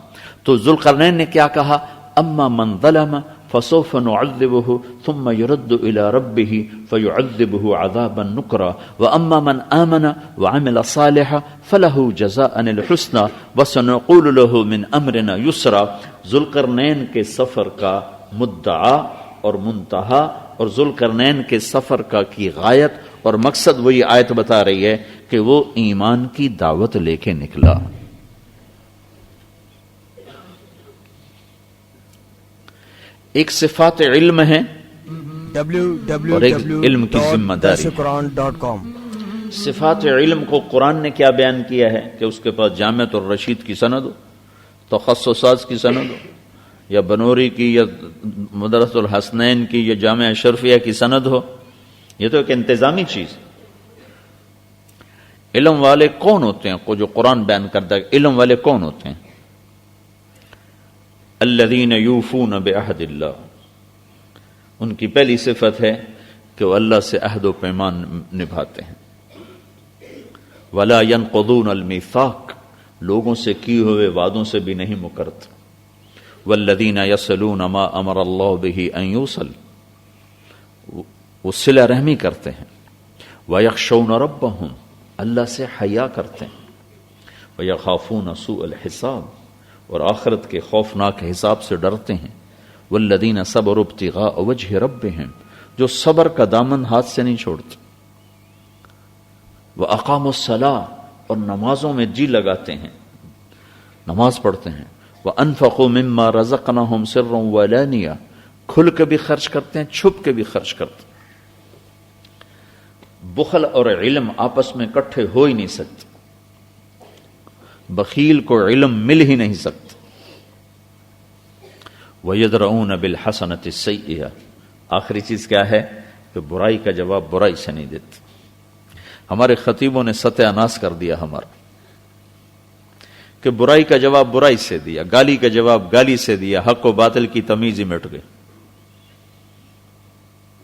تو ذوالقرنین نے کیا کہا؟ اما من ظلم فسوف نعذبه ثم يرد الى ربه فيعذبه عذابا نكرا واما من آمن وعمل صالحا فله جزاء الحسنى وسنقول له من امرنا يسرا۔ ذوالقرنین کے سفر کا مدعا اور منتہا اور ذوالقرنین کے سفر کا کی غایت اور مقصد وہی آیت بتا رہی ہے کہ وہ ایمان کی دعوت لے کے نکلا۔ ایک صفات علم ہے اور ایک علم کی ذمہ داری۔ صفات علم کو قرآن نے کیا بیان کیا ہے کہ اس کے پاس جامعۃ الرشید کی سند ہو، تخصصات کی سند ہو، یا بنوری کی یا مدرسۃ الحسنین کی یا جامعہ اشرفیہ کی سند ہو، یہ تو ایک انتظامی چیز۔ علم والے کون ہوتے ہیں؟ جو قرآن بیان کرتا ہے علم والے کون ہوتے ہیں؟ الذین یوفون بعہد اللہ، ان کی پہلی صفت ہے کہ وہ اللہ سے عہد و پیمان نبھاتے ہیں۔ ولا ينقضون المیثاق، لوگوں سے کیے ہوئے وعدوں سے بھی نہیں مکرتے۔ والذین یصلون ما امر اللہ بہ ان یوصل، وہ صلہ رحمی کرتے ہیں۔ ویخشون ربہم، اللہ سے حیا کرتے ہیں۔ ویخافون سوء الحساب، اور آخرت کے خوفناک حساب سے ڈرتے ہیں۔ والذین صبروا ابتغاء وجہ ربہم، جو صبر کا دامن ہاتھ سے نہیں چھوڑتے۔ وَأَقَامُوا الصَّلَاةَ، اور نمازوں میں جی لگاتے ہیں، نماز پڑھتے ہیں۔ وَأَنفَقُوا مِمَّا رَزَقْنَاهُمْ سِرًّا وَعَلَانِيَةً، کھل کے بھی خرچ کرتے ہیں، چھپ کے بھی خرچ کرتے ہیں۔ بخل اور علم آپس میں اکٹھے ہو ہی نہیں سکتے، بخیل کو علم مل ہی نہیں سکتا۔ وَيَدْرَؤُونَ بِالْحَسَنَةِ السَّيِّئَةِ، آخری چیز کیا ہے کہ برائی کا جواب برائی سے نہیں دیتے۔ ہمارے خطیبوں نے ستیہ ناش کر دیا ہمارا، کہ برائی کا جواب برائی سے دیا، گالی کا جواب گالی سے دیا، حق و باطل کی تمیز ہی مٹ گئی۔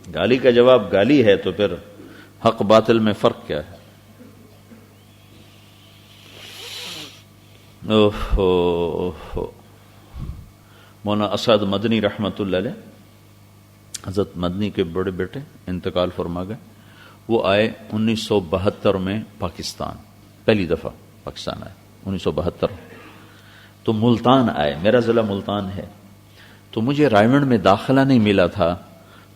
گالی کا جواب گالی ہے تو پھر حق باطل میں فرق کیا ہے؟ مولانا اسد مدنی رحمت اللہ علیہ، حضرت مدنی کے بڑے بیٹے انتقال فرما گئے، وہ آئے 1972 میں پاکستان، پہلی دفعہ پاکستان آئے 1972، تو ملتان آئے، میرا ضلع ملتان ہے، تو مجھے رائے میں داخلہ نہیں ملا تھا،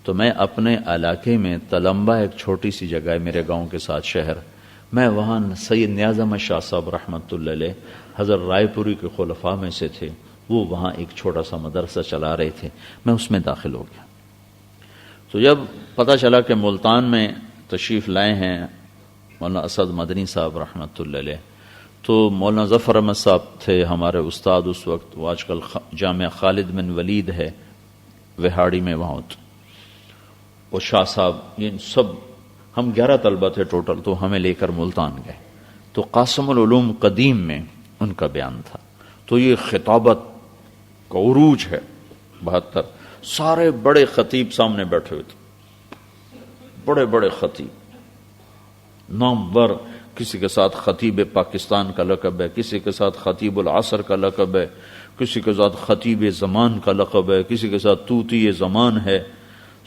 تو میں اپنے علاقے میں تلمبا، ایک چھوٹی سی جگہ ہے میرے گاؤں کے ساتھ شہر، میں وہاں سید نیاز احمد شاہ صاحب رحمت اللہ علیہ حضرت رائے پوری کے خلفاء میں سے تھے، وہ وہاں ایک چھوٹا سا مدرسہ چلا رہے تھے، میں اس میں داخل ہو گیا۔ تو جب پتہ چلا کہ ملتان میں تشریف لائے ہیں مولانا اسد مدنی صاحب رحمت اللہ علیہ، تو مولانا ظفر احمد صاحب تھے ہمارے استاد اس وقت، وہ آج کل جامعہ خالد بن ولید ہے وہاڑی میں، وہاں اور شاہ صاحب، یہ سب ہم 11 طلبہ تھے ٹوٹل، تو ہمیں لے کر ملتان گئے، تو قاسم العلوم قدیم میں ان کا بیان تھا، تو یہ خطابت کا عروج ہے 72، سارے بڑے خطیب سامنے بیٹھے ہوئے تھے، بڑے بڑے خطیب نامور، کسی کے ساتھ خطیب پاکستان کا لقب ہے، کسی کے ساتھ خطیب العصر کا لقب ہے، کسی کے ساتھ خطیب زمان کا لقب ہے، کسی کے ساتھ طوطی زمان ہے،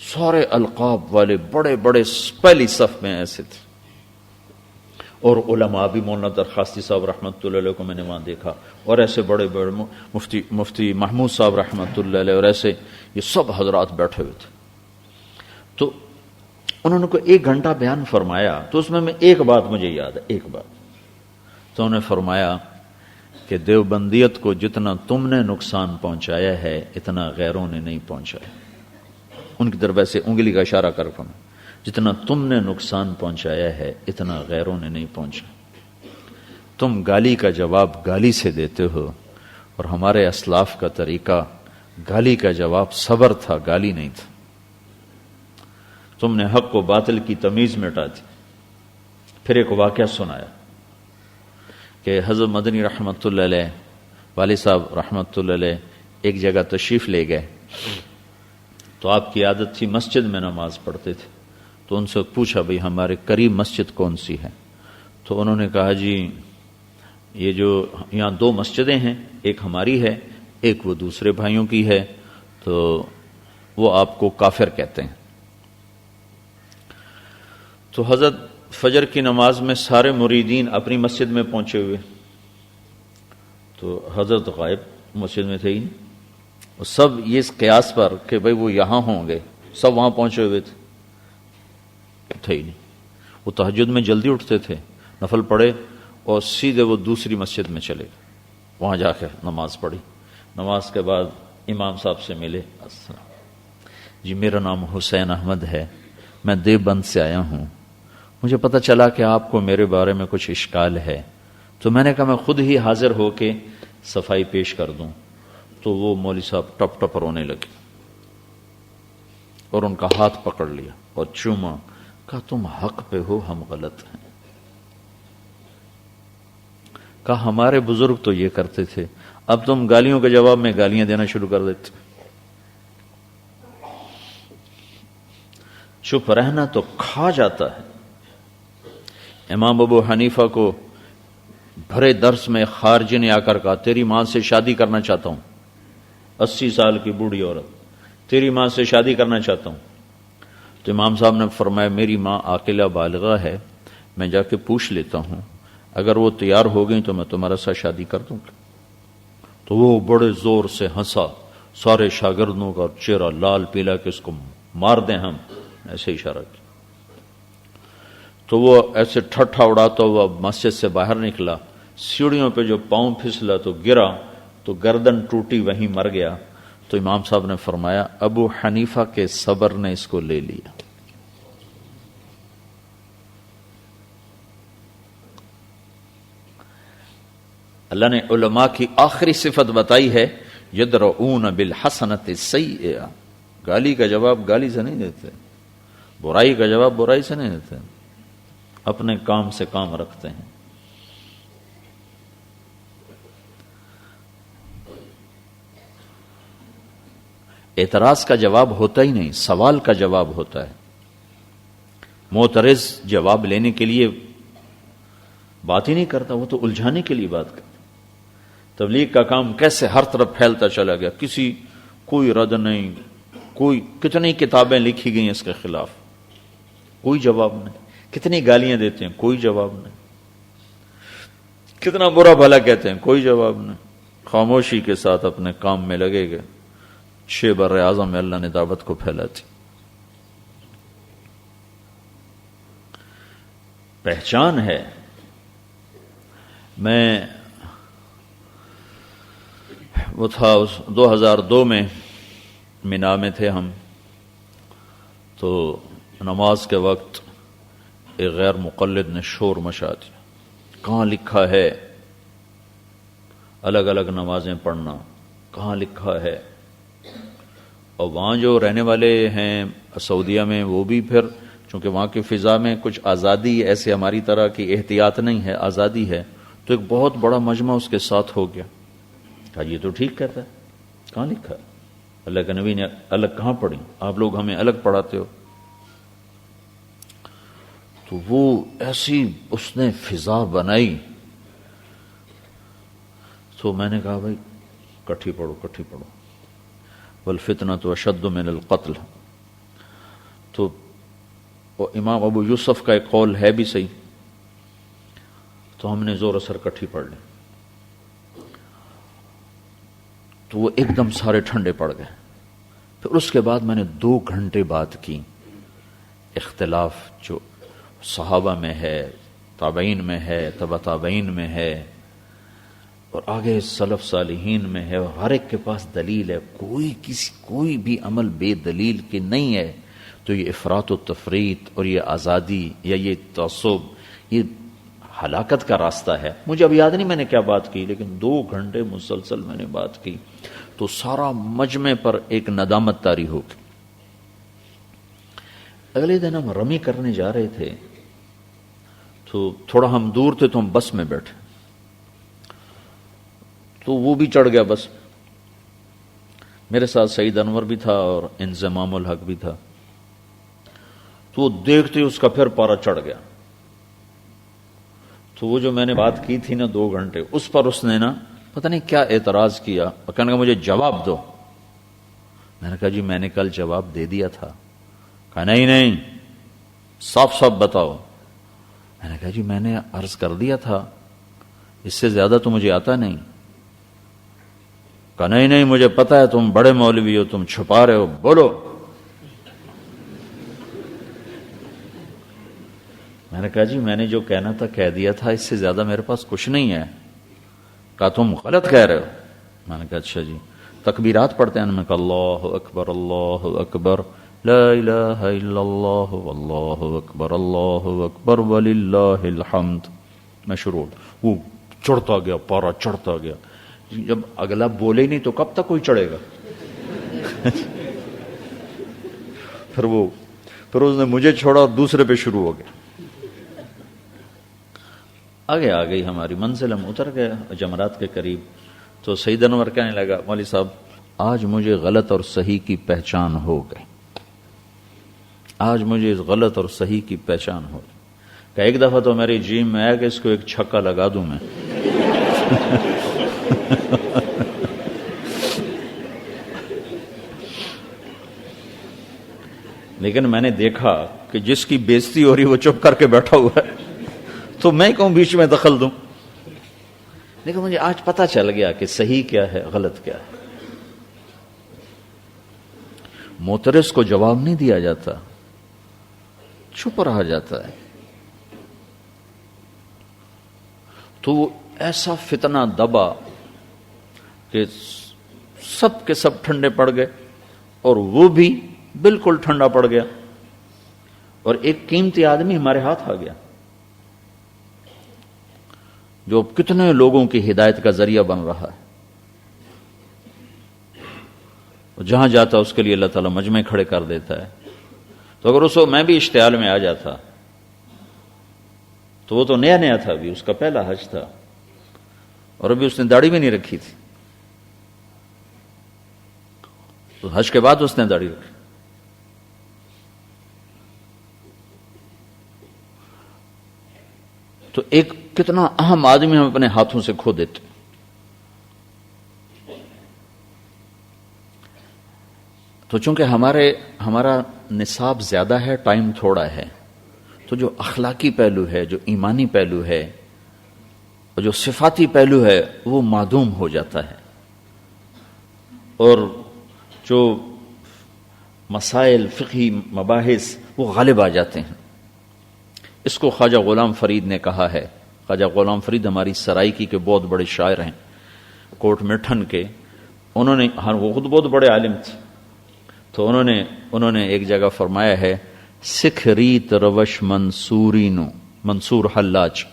سارے القاب والے بڑے بڑے پہلی صف میں ایسے تھے، اور علماء بھی، مولانا درخواستی صاحب رحمۃ اللہ علیہ کو میں نے وہاں دیکھا، اور ایسے بڑے بڑے مفتی محمود صاحب رحمۃ اللہ علیہ، اور ایسے یہ سب حضرات بیٹھے ہوئے تھے۔ تو انہوں نے کوئی 1 گھنٹہ بیان فرمایا، تو اس میں ایک بات مجھے یاد ہے، ایک بات، تو انہوں نے فرمایا کہ دیوبندیت کو جتنا تم نے نقصان پہنچایا ہے اتنا غیروں نے نہیں پہنچایا، ان کی طرف ایسے انگلی کا اشارہ کر کے، جتنا تم نے نقصان پہنچایا ہے اتنا غیروں نے نہیں پہنچا۔ تم گالی کا جواب گالی سے دیتے ہو، اور ہمارے اسلاف کا طریقہ گالی کا جواب صبر تھا، گالی نہیں تھا۔ تم نے حق و باطل کی تمیز مٹا دی۔ پھر ایک واقعہ سنایا کہ حضرت مدنی رحمۃ اللہ علیہ، والد صاحب رحمۃ اللہ علیہ ایک جگہ تشریف لے گئے، تو آپ کی عادت تھی مسجد میں نماز پڑھتے تھے، تو ان سے پوچھا بھئی ہمارے قریب مسجد کون سی ہے؟ تو انہوں نے کہا جی یہ جو یہاں 2 مسجدیں ہیں، ایک ہماری ہے، ایک وہ دوسرے بھائیوں کی ہے، تو وہ آپ کو کافر کہتے ہیں۔ تو حضرت فجر کی نماز میں سارے مریدین اپنی مسجد میں پہنچے ہوئے، تو حضرت غائب مسجد میں تھے ہی نہیں، اور سب یہ اس قیاس پر کہ بھئی وہ یہاں ہوں گے، سب وہاں پہنچے ہوئے تھے ہی نہیں۔ وہ تہجد میں جلدی اٹھتے تھے، نفل پڑھے اور سیدھے وہ دوسری مسجد میں چلے گئے، وہاں جا کے نماز پڑھی، نماز کے بعد امام صاحب سے ملے، السلام جی میرا نام حسین احمد ہے، میں دیوبند سے آیا ہوں، مجھے پتہ چلا کہ آپ کو میرے بارے میں کچھ اشکال ہے، تو میں نے کہا میں خود ہی حاضر ہو کے صفائی پیش کر دوں۔ تو وہ مولوی صاحب ٹپ ٹپ رونے لگے اور ان کا ہاتھ پکڑ لیا اور چوما، کہا تم حق پہ ہو، ہم غلط ہیں۔ کہا ہمارے بزرگ تو یہ کرتے تھے، اب تم گالیوں کے جواب میں گالیاں دینا شروع کر دیتے۔ چپ رہنا تو کھا جاتا ہے۔ امام ابو حنیفہ کو بھرے درس میں خارجی نے آ کر کہا تیری ماں سے شادی کرنا چاہتا ہوں، 80 سال کی بوڑھی عورت، تیری ماں سے شادی کرنا چاہتا ہوں۔ تو امام صاحب نے فرمایا میری ماں عاقلہ بالغہ ہے، میں جا کے پوچھ لیتا ہوں، اگر وہ تیار ہو گئی تو میں تمہارے ساتھ شادی کر دوں گا۔ تو وہ بڑے زور سے ہنسا، سارے شاگردوں کا چہرہ لال پیلا کہ اس کو مار دیں ہم، ایسے اشارہ کیا۔ تو وہ ایسے ٹھٹھا اڑاتا ہوا مسجد سے باہر نکلا، سیڑھیوں پہ جو پاؤں پھسلا تو گرا، تو گردن ٹوٹی، وہیں مر گیا۔ تو امام صاحب نے فرمایا ابو حنیفہ کے صبر نے اس کو لے لیا۔ اللہ نے علماء کی آخری صفت بتائی ہے، یدرؤون بالحسنۃ السیئہ، گالی کا جواب گالی سے نہیں دیتے، برائی کا جواب برائی سے نہیں دیتے، اپنے کام سے کام رکھتے ہیں۔ اعتراض کا جواب ہوتا ہی نہیں، سوال کا جواب ہوتا ہے۔ معترض جواب لینے کے لیے بات ہی نہیں کرتا، وہ تو الجھانے کے لیے بات کرتا۔ تبلیغ کا کام کیسے ہر طرف پھیلتا چلا گیا، کوئی رد نہیں، کتنی کتابیں لکھی گئی اس کے خلاف، کوئی جواب نہیں، کتنی گالیاں دیتے ہیں، کوئی جواب نہیں، کتنا برا بھلا کہتے ہیں، کوئی جواب نہیں، خاموشی کے ساتھ اپنے کام میں لگے گئے۔ 6 بر اعظم میں اللہ نے دعوت کو پھیلاتی۔ پہچان ہے۔ وہ تھا 2002 میں مینا میں تھے ہم، تو نماز کے وقت ایک غیر مقلد نے شور مچا دیا، کہاں لکھا ہے الگ الگ نمازیں پڑھنا کہاں لکھا ہے؟ اور وہاں جو رہنے والے ہیں سعودیہ میں وہ بھی پھر چونکہ وہاں کی فضا میں کچھ آزادی ایسے ہماری طرح کی احتیاط نہیں ہے، آزادی ہے، تو ایک بہت بڑا مجمع اس کے ساتھ ہو گیا. کہا یہ تو ٹھیک کہتا ہے، کہاں لکھا ہے؟ اللہ کے نبی نے الگ کہاں پڑھی؟ آپ لوگ ہمیں الگ پڑھاتے ہو. تو وہ ایسی اس نے فضا بنائی. تو میں نے کہا بھائی کٹھی پڑھو کٹھی پڑھو، والفتنة اشد من القتل. تو امام ابو یوسف کا ایک قول ہے بھی صحیح. تو ہم نے زور اثر کٹھی پڑھ لی. تو وہ ایک دم سارے ٹھنڈے پڑ گئے. پھر اس کے بعد میں نے 2 گھنٹے بات کی. اختلاف جو صحابہ میں ہے، تابعین میں ہے، تبع تابعین میں ہے، اور آگے سلف صالحین میں ہے، ہر ایک کے پاس دلیل ہے. کوئی بھی عمل بے دلیل کے نہیں ہے. تو یہ افراط و تفریط اور یہ آزادی یا یہ تعصب یہ ہلاکت کا راستہ ہے. مجھے اب یاد نہیں میں نے کیا بات کی، لیکن 2 گھنٹے مسلسل میں نے بات کی. تو سارا مجمع پر ایک ندامت طاری ہو گئی. اگلے دن ہم رمی کرنے جا رہے تھے، تو تھوڑا ہم دور تھے تو ہم بس میں بیٹھے. تو وہ بھی چڑھ گیا بس. میرے ساتھ سعید انور بھی تھا اور انضمام الحق بھی تھا. تو وہ دیکھتے اس کا پھر پارا چڑھ گیا. تو وہ جو میں نے بات کی تھی نا 2 گھنٹے، اس پر اس نے نا پتہ نہیں کیا اعتراض کیا اور کہنے کا مجھے جواب دو. میں نے کہا جی میں نے کل جواب دے دیا تھا. کہا نہیں صاف صاف بتاؤ. میں نے کہا جی میں نے عرض کر دیا تھا، اس سے زیادہ تو مجھے آتا نہیں. کہا نہیں مجھے پتا ہے تم بڑے مولوی ہو، تم چھپا رہے ہو، بولو. میں نے کہا جی میں نے جو کہنا تھا کہہ دیا تھا، اس سے زیادہ میرے پاس کچھ نہیں ہے. کہا تم غلط کہہ رہے ہو. میں نے کہا اچھا جی. تکبیرات پڑھتے ہیں. میں کہا اللہ اکبر لا الہ الا اللہ واللہ اکبر وللہ الحمد. میں شروع وہ چڑھتا گیا، پارا چڑھتا گیا. جب اگلا بولے ہی نہیں تو کب تک کوئی چڑھے گا؟ پھر اس نے مجھے چھوڑا اور دوسرے پہ شروع ہو گیا. آگے آ گئی ہماری منزل. ہم اتر گئے جمرات کے قریب. تو سعید انور کہنے لگا مولوی صاحب آج مجھے غلط اور صحیح کی پہچان ہو گئی. آج مجھے اس غلط اور صحیح کی پہچان ہو گئی. کہ ایک دفعہ تو میری جیم میں آیا کہ اس کو ایک چھکا لگا دوں میں. لیکن میں نے دیکھا کہ جس کی بےزتی ہو رہی وہ چپ کر کے بیٹھا ہوا ہے، تو میں کہوں بیچ میں دخل دوں. لیکن مجھے آج پتا چل گیا کہ صحیح کیا ہے غلط کیا ہے. معترض کو جواب نہیں دیا جاتا، چھپ رہا جاتا ہے. تو وہ ایسا فتنہ دبا کہ سب کے سب ٹھنڈے پڑ گئے اور وہ بھی بالکل ٹھنڈا پڑ گیا. اور ایک قیمتی آدمی ہمارے ہاتھ آ گیا جو کتنے لوگوں کی ہدایت کا ذریعہ بن رہا ہے. جہاں جاتا اس کے لیے اللہ تعالیٰ مجمع کھڑے کر دیتا ہے. تو اگر اس وقت میں بھی اشتعال میں آ جاتا تو وہ تو نیا تھا، ابھی اس کا پہلا حج تھا اور ابھی اس نے داڑھی بھی نہیں رکھی تھی. تو حج کے بعد اس نے داڑھی رکھی. تو ایک کتنا اہم آدمی ہم اپنے ہاتھوں سے کھو دیتے. تو چونکہ ہمارا نصاب زیادہ ہے، ٹائم تھوڑا ہے، تو جو اخلاقی پہلو ہے، جو ایمانی پہلو ہے اور جو صفاتی پہلو ہے وہ معدوم ہو جاتا ہے. اور جو مسائل فقہی مباحث وہ غالب آ جاتے ہیں. اس کو خواجہ غلام فرید نے کہا ہے. خواجہ غلام فرید ہماری سرائکی کے بہت بڑے شاعر ہیں، کوٹ مٹھن کے. انہوں نے وہ خود بہت بڑے عالم تھے. تو انہوں نے ایک جگہ فرمایا ہے سکھ ریت روش منصوری نو، منصور حلاج،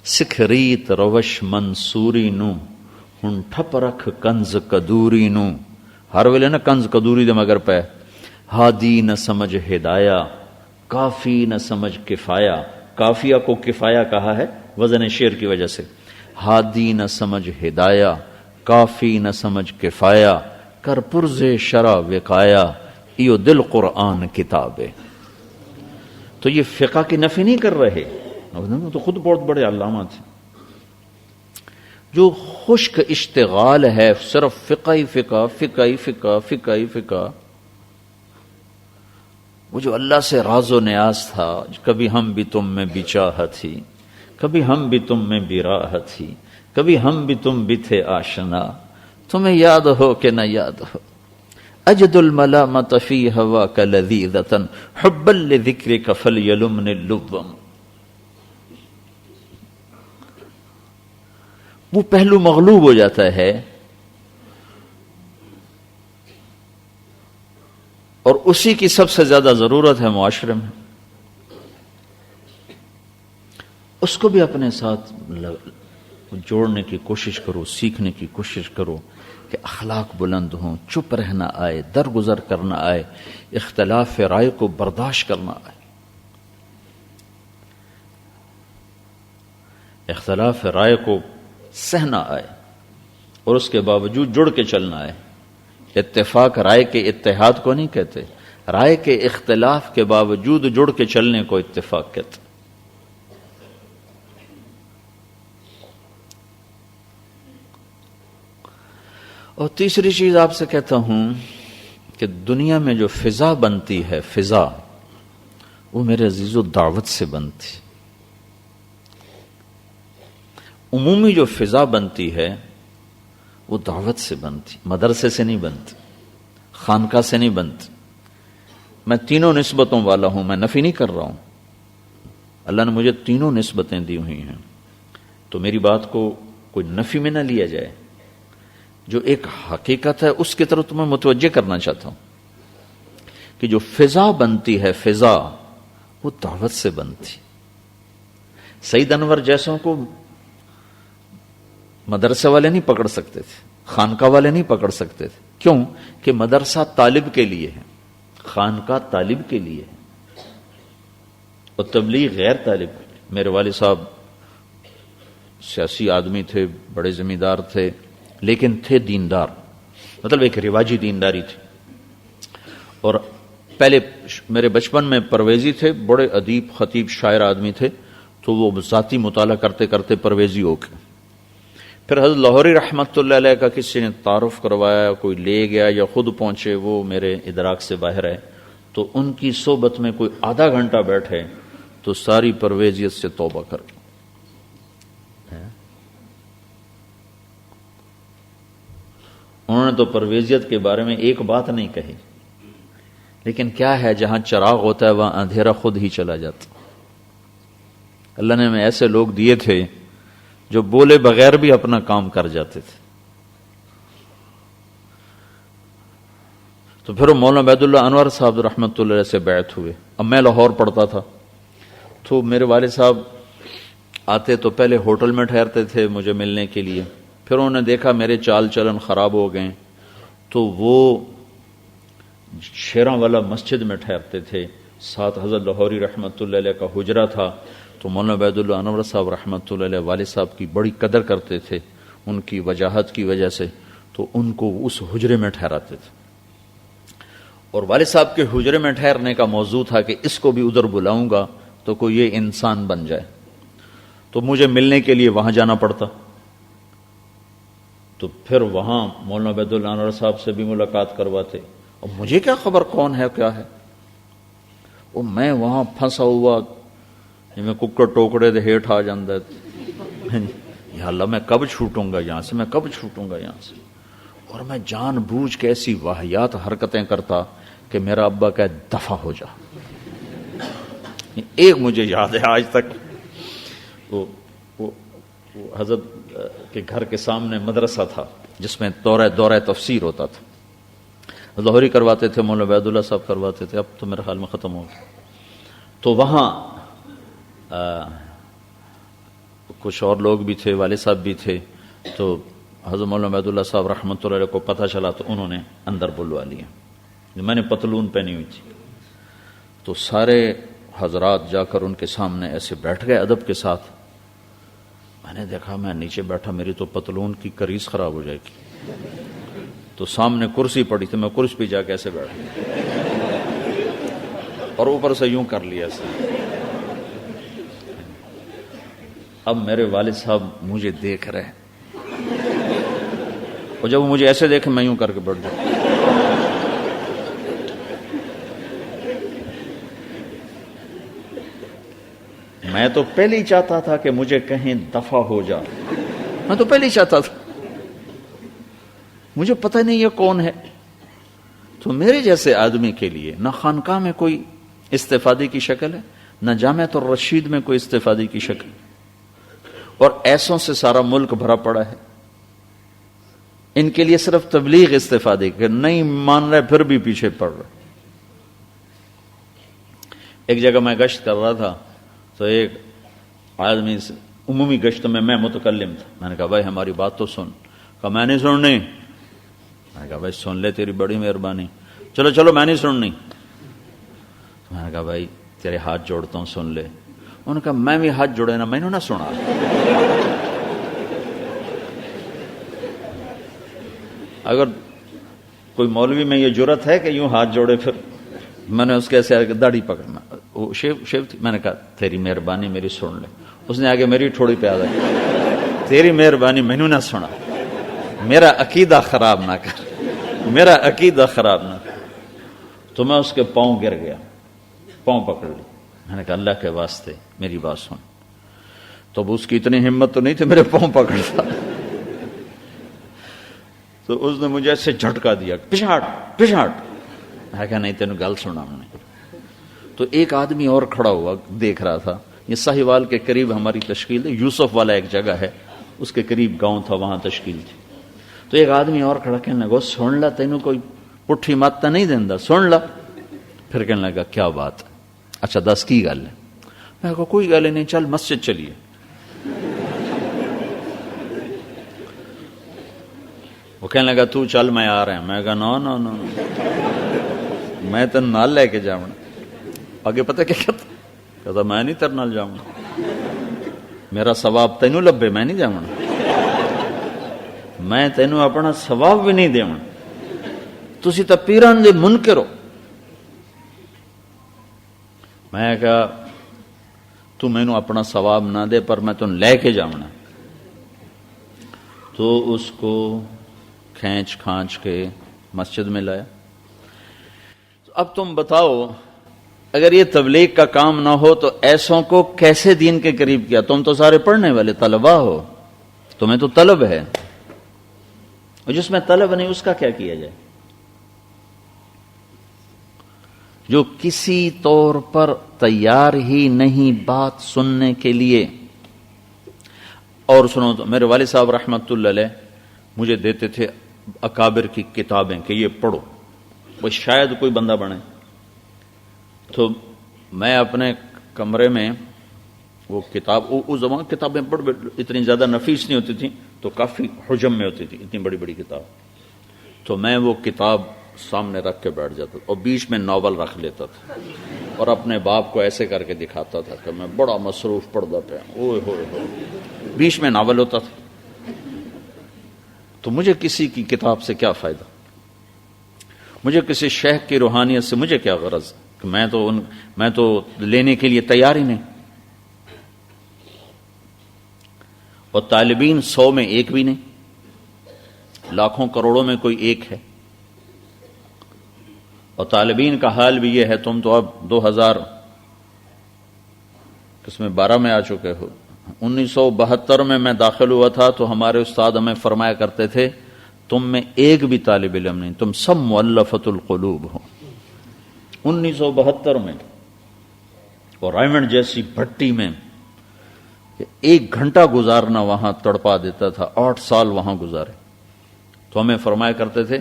سکھ ریت روش منصوری نو ہن ٹھپ رکھ کنز کدوری نو، ہر ویلے نا کنز کدوری دے مگر پہ، ہادی نہ سمجھ ہدایا، کافی نہ سمجھ کفایا، کافیہ کو کفایا کہا ہے وزن شعر کی وجہ سے، ہادی نہ سمجھ ہدایا، کافی نہ سمجھ کفایا، کر پرز شرع وقایا، ایو دل قرآن کتاب ہے۔ تو یہ فقہ کی نفی نہیں کر رہے، تو خود بہت بڑے علامہ تھے۔ جو خشک اشتغال ہے صرف فقہی فقہ فقہی فقہ فقہی فقہ، وہ جو اللہ سے راز و نیاز تھا، کبھی ہم بھی تم میں بھی چاہت تھی، کبھی ہم بھی تم میں بھی راحت تھی، کبھی ہم بھی تم بھی تھے آشنا، تمہیں یاد ہو کہ نہ یاد ہو، اجد الملامت فی ہواک لذیذۃ حبا لذکرک فلیلمنی اللوم۔ وہ پہلو مغلوب ہو جاتا ہے اور اسی کی سب سے زیادہ ضرورت ہے معاشرے میں، اس کو بھی اپنے ساتھ جوڑنے کی کوشش کرو، سیکھنے کی کوشش کرو کہ اخلاق بلند ہوں، چپ رہنا آئے، درگزر کرنا آئے، اختلاف رائے کو برداشت کرنا آئے، اختلاف رائے کو سہنا آئے اور اس کے باوجود جڑ کے چلنا آئے۔ اتفاق رائے کے اتحاد کو نہیں کہتے، رائے کے اختلاف کے باوجود جڑ کے چلنے کو اتفاق کہتے۔ اور تیسری چیز آپ سے کہتا ہوں کہ دنیا میں جو فضا بنتی ہے، فضا وہ میرے عزیزو دعوت سے بنتی، عمومی جو فضا بنتی ہے وہ دعوت سے بنتی، مدرسے سے نہیں بنتی، خانقاہ سے نہیں بنتی۔ میں تینوں نسبتوں والا ہوں، میں نفی نہیں کر رہا ہوں، اللہ نے مجھے تینوں نسبتیں دی ہوئی ہیں، تو میری بات کو کوئی نفی میں نہ لیا جائے، جو ایک حقیقت ہے اس کی طرف تمہیں متوجہ کرنا چاہتا ہوں کہ جو فضا بنتی ہے، فضا وہ دعوت سے بنتی۔ سعید انور جیسوں کو مدرسے والے نہیں پکڑ سکتے تھے، خانقاہ والے نہیں پکڑ سکتے تھے، کیوں کہ مدرسہ طالب کے لیے ہے، خانقاہ طالب کے لیے ہے اور تبلیغ غیر طالب کے لیے۔ میرے والد صاحب سیاسی آدمی تھے، بڑے زمیندار تھے، لیکن تھے دیندار، مطلب ایک رواجی دینداری تھی۔ اور پہلے میرے بچپن میں پرویزی تھے، بڑے ادیب خطیب شاعر آدمی تھے، تو وہ ذاتی مطالعہ کرتے کرتے پرویزی ہو گئے۔ پھر حضرت لاہوری رحمت اللہ علیہ کا کسی نے تعارف کروایا، کوئی لے گیا یا خود پہنچے، وہ میرے ادراک سے باہر ہے، تو ان کی صحبت میں کوئی آدھا گھنٹہ بیٹھے تو ساری پرویزیت سے توبہ کر گئے۔ انہوں نے تو پرویزیت کے بارے میں ایک بات نہیں کہی، لیکن کیا ہے، جہاں چراغ ہوتا ہے وہاں اندھیرا خود ہی چلا جاتا۔ اللہ نے ہمیں ایسے لوگ دیے تھے جو بولے بغیر بھی اپنا کام کر جاتے تھے۔ تو پھر وہ مولانا عبید اللہ انور صاحب رحمۃ اللہ علیہ سے بیعت ہوئے۔ اب میں لاہور پڑھتا تھا، تو میرے والد صاحب آتے تو پہلے ہوٹل میں ٹھہرتے تھے مجھے ملنے کے لیے، پھر انہوں نے دیکھا میرے چال چلن خراب ہو گئے تو وہ شیراں والا مسجد میں ٹھہرتے تھے، ساتھ حضرت لاہوری رحمۃ اللہ علیہ کا حجرہ تھا، تو مولانا عبید اللہ انور صاحب رحمۃ اللہ علیہ والد صاحب کی بڑی قدر کرتے تھے ان کی وجاہت کی وجہ سے، تو ان کو اس حجرے میں ٹھہراتے تھے۔ اور والد صاحب کے حجرے میں ٹھہرنے کا موضوع تھا کہ اس کو بھی ادھر بلاؤں گا تو کوئی یہ انسان بن جائے، تو مجھے ملنے کے لیے وہاں جانا پڑتا۔ تو پھر وہاں مولانا عبید اللہ انور صاحب سے بھی ملاقات کرواتے، اور مجھے کیا خبر کون ہے کیا ہے، وہ میں وہاں پھنسا ہوا، میں ککڑ ٹوکڑے دے ہیٹ آ جاندہ، یا اللہ میں کب چھوٹوں گا یہاں سے، میں کب چھوٹوں گا یہاں سے۔ اور میں جان بوجھ کے ایسی واہیات حرکتیں کرتا کہ میرا ابا کہے دفع ہو جا۔ ایک مجھے یاد ہے آج تک، وہ حضرت کے گھر کے سامنے مدرسہ تھا جس میں دورہ تفسیر ہوتا تھا، لاہوری کرواتے تھے، مولانا عبید اللہ صاحب کرواتے تھے، اب تو میرے خیال میں ختم ہو گیا۔ تو وہاں کچھ اور لوگ بھی تھے، والد صاحب بھی تھے، تو حضرت مولانا عبید اللہ صاحب رحمۃ اللہ علیہ کو پتہ چلا تو انہوں نے اندر بلوا لیا. میں نے پتلون پہنی ہوئی تھی تو سارے حضرات جا کر ان کے سامنے ایسے بیٹھ گئے ادب کے ساتھ. میں نے دیکھا میں نیچے بیٹھا, میری تو پتلون کی کریز خراب ہو جائے گی. تو سامنے کرسی پڑی تھی, میں کرسی پہ جا کے ایسے بیٹھا اور اوپر سے یوں کر لیا ایسے. اب میرے والد صاحب مجھے دیکھ رہے اور جب وہ مجھے ایسے دیکھے میں یوں کر کے بیٹھ جاؤں. میں تو پہلے ہی چاہتا تھا کہ مجھے کہیں دفع ہو جا, میں تو پہلے ہی چاہتا تھا. مجھے پتہ نہیں یہ کون ہے. تو میرے جیسے آدمی کے لیے نہ خانقاہ میں کوئی استفادے کی شکل ہے, نہ جامعۃ الرشید میں کوئی استفادے کی شکل, اور ایسوں سے سارا ملک بھرا پڑا ہے. ان کے لیے صرف تبلیغ استفادے کے, نہیں مان رہے پھر بھی پیچھے پڑ رہے. ایک جگہ میں گشت کر رہا تھا تو ایک آدمی سے عمومی گشت میں متکلم تھا. میں نے کہا بھائی ہماری بات تو سن. کہا میں نہیں سننی. میں نے کہا بھائی سن لے, تیری بڑی مہربانی. چلو چلو میں نہیں سننی. میں نے کہا بھائی تیرے ہاتھ جوڑتا ہوں سن لے. انہوں نے کہا میں بھی ہاتھ جوڑے نا, میں نے نہ سنا. اگر کوئی مولوی میں یہ جرت ہے کہ یوں ہاتھ جوڑے, پھر میں نے اس کے ایسے داڑھی پکڑنا, وہ شیو تھی. میں نے کہا تیری مہربانی میری سن لے. اس نے آگے میری ٹھوڑی پہ آ گئی, تیری مہربانی میں نے نہ سنا, میرا عقیدہ خراب نہ کر, میرا عقیدہ خراب نہ کر. تو میں اس کے پاؤں گر گیا, پاؤں پکڑ لی. میں نے کہا اللہ کے واسطے میری بات سن. تو اب اس کی اتنی ہمت تو نہیں تھی میرے پاؤں پکڑتا. تو اس نے مجھے ایسے جھٹکا دیا, پچھاٹ پچھاٹ. میں کہا نہیں تینوں گل سنا ہم نے. تو ایک آدمی اور کھڑا ہوا دیکھ رہا تھا. یہ ساہیوال کے قریب ہماری تشکیل ہے, یوسف والا ایک جگہ ہے, اس کے قریب گاؤں تھا, وہاں تشکیل تھی. تو ایک آدمی اور کھڑا کہنے لگا سن لا, تینوں کوئی پٹھی مات نہیں دیندا, سن لا. پھر کہنے لگا کیا بات, اچھا دس کی گل ہے. میں کہا کوئی گل نہیں, چل مسجد چلیے. وہ کہنے لگا تو چل میں آ رہا ہوں. میں کہا نو نو نو, میں تین نال لے کے جاؤں. آگے پتہ کیا کہتا, میں نہیں تیرے نال جاؤں, میرا ثواب تینوں لبے, میں نہیں جاؤں, میں تینوں اپنا ثواب بھی نہیں دیواں, تسی تا پیران دے منکر ہو. میں کہا تو مینوں اپنا ثواب نہ دے پر میں تن لے کے جاؤں. تو اس کو کھینچ کھانچ کے مسجد میں لایا. اب تم بتاؤ اگر یہ تبلیغ کا کام نہ ہو تو ایسوں کو کیسے دین کے قریب کیا؟ تم تو سارے پڑھنے والے طلباء ہو, تمہیں تو طلب ہے, اور جس میں طلب نہیں اس کا کیا کیا جائے؟ جو کسی طور پر تیار ہی نہیں بات سننے کے لیے. اور سنو تو میرے والد صاحب رحمت اللہ علیہ مجھے دیتے تھے اکابر کی کتابیں کہ یہ پڑھو, وہ شاید کوئی بندہ بنے. تو میں اپنے کمرے میں وہ کتاب, اس زمان کتابیں اتنی زیادہ نفیس نہیں ہوتی تھیں, تو کافی حجم میں ہوتی تھی, اتنی بڑی بڑی کتاب. تو میں وہ کتاب سامنے رکھ کے بیٹھ جاتا اور بیچ میں ناول رکھ لیتا تھا, اور اپنے باپ کو ایسے کر کے دکھاتا تھا کہ میں بڑا مصروف پڑھتا پیا, اوئے ہوئے ہوئے, بیچ میں ناول ہوتا تھا. تو مجھے کسی کی کتاب سے کیا فائدہ, مجھے کسی شیخ کی روحانیت سے مجھے کیا غرض, کہ میں تو لینے کے لیے تیار ہی نہیں. اور طالبین 100 میں ایک بھی نہیں, لاکھوں کروڑوں میں کوئی ایک ہے. اور طالبین کا حال بھی یہ ہے, تم تو اب 2012 میں آ چکے ہو. 1972 میں میں داخل ہوا تھا تو ہمارے استاد ہمیں فرمایا کرتے تھے تم میں ایک بھی طالب علم نہیں, تم سب مؤلفۃ القلوب ہو. 1972 میں, اور رائمنڈ جیسی بھٹی میں 1 گھنٹہ گزارنا وہاں تڑپا دیتا تھا. 8 سال وہاں گزارے. تو ہمیں فرمایا کرتے تھے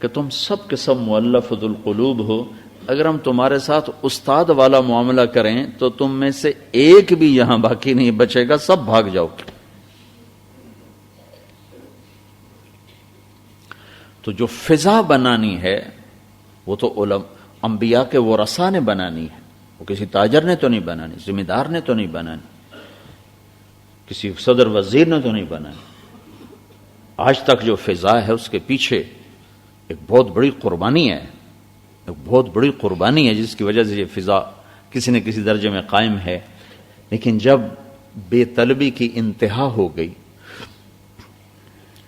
کہ تم سب کے سب مؤلفۃ القلوب ہو, اگر ہم تمہارے ساتھ استاد والا معاملہ کریں تو تم میں سے ایک بھی یہاں باقی نہیں بچے گا, سب بھاگ جاؤ. تو جو فضا بنانی ہے وہ تو انبیاء کے ورثاء نے بنانی ہے، وہ کسی تاجر نے تو نہیں بنانی، ذمہ دار نے تو نہیں بنانی، کسی صدر وزیر نے تو نہیں بنانی۔ آج تک جو فضا ہے اس کے پیچھے ایک بہت بڑی قربانی ہے، ایک بہت بڑی قربانی ہے جس کی وجہ سے یہ فضا کسی نہ کسی درجے میں قائم ہے۔ لیکن جب بے طلبی کی انتہا ہو گئی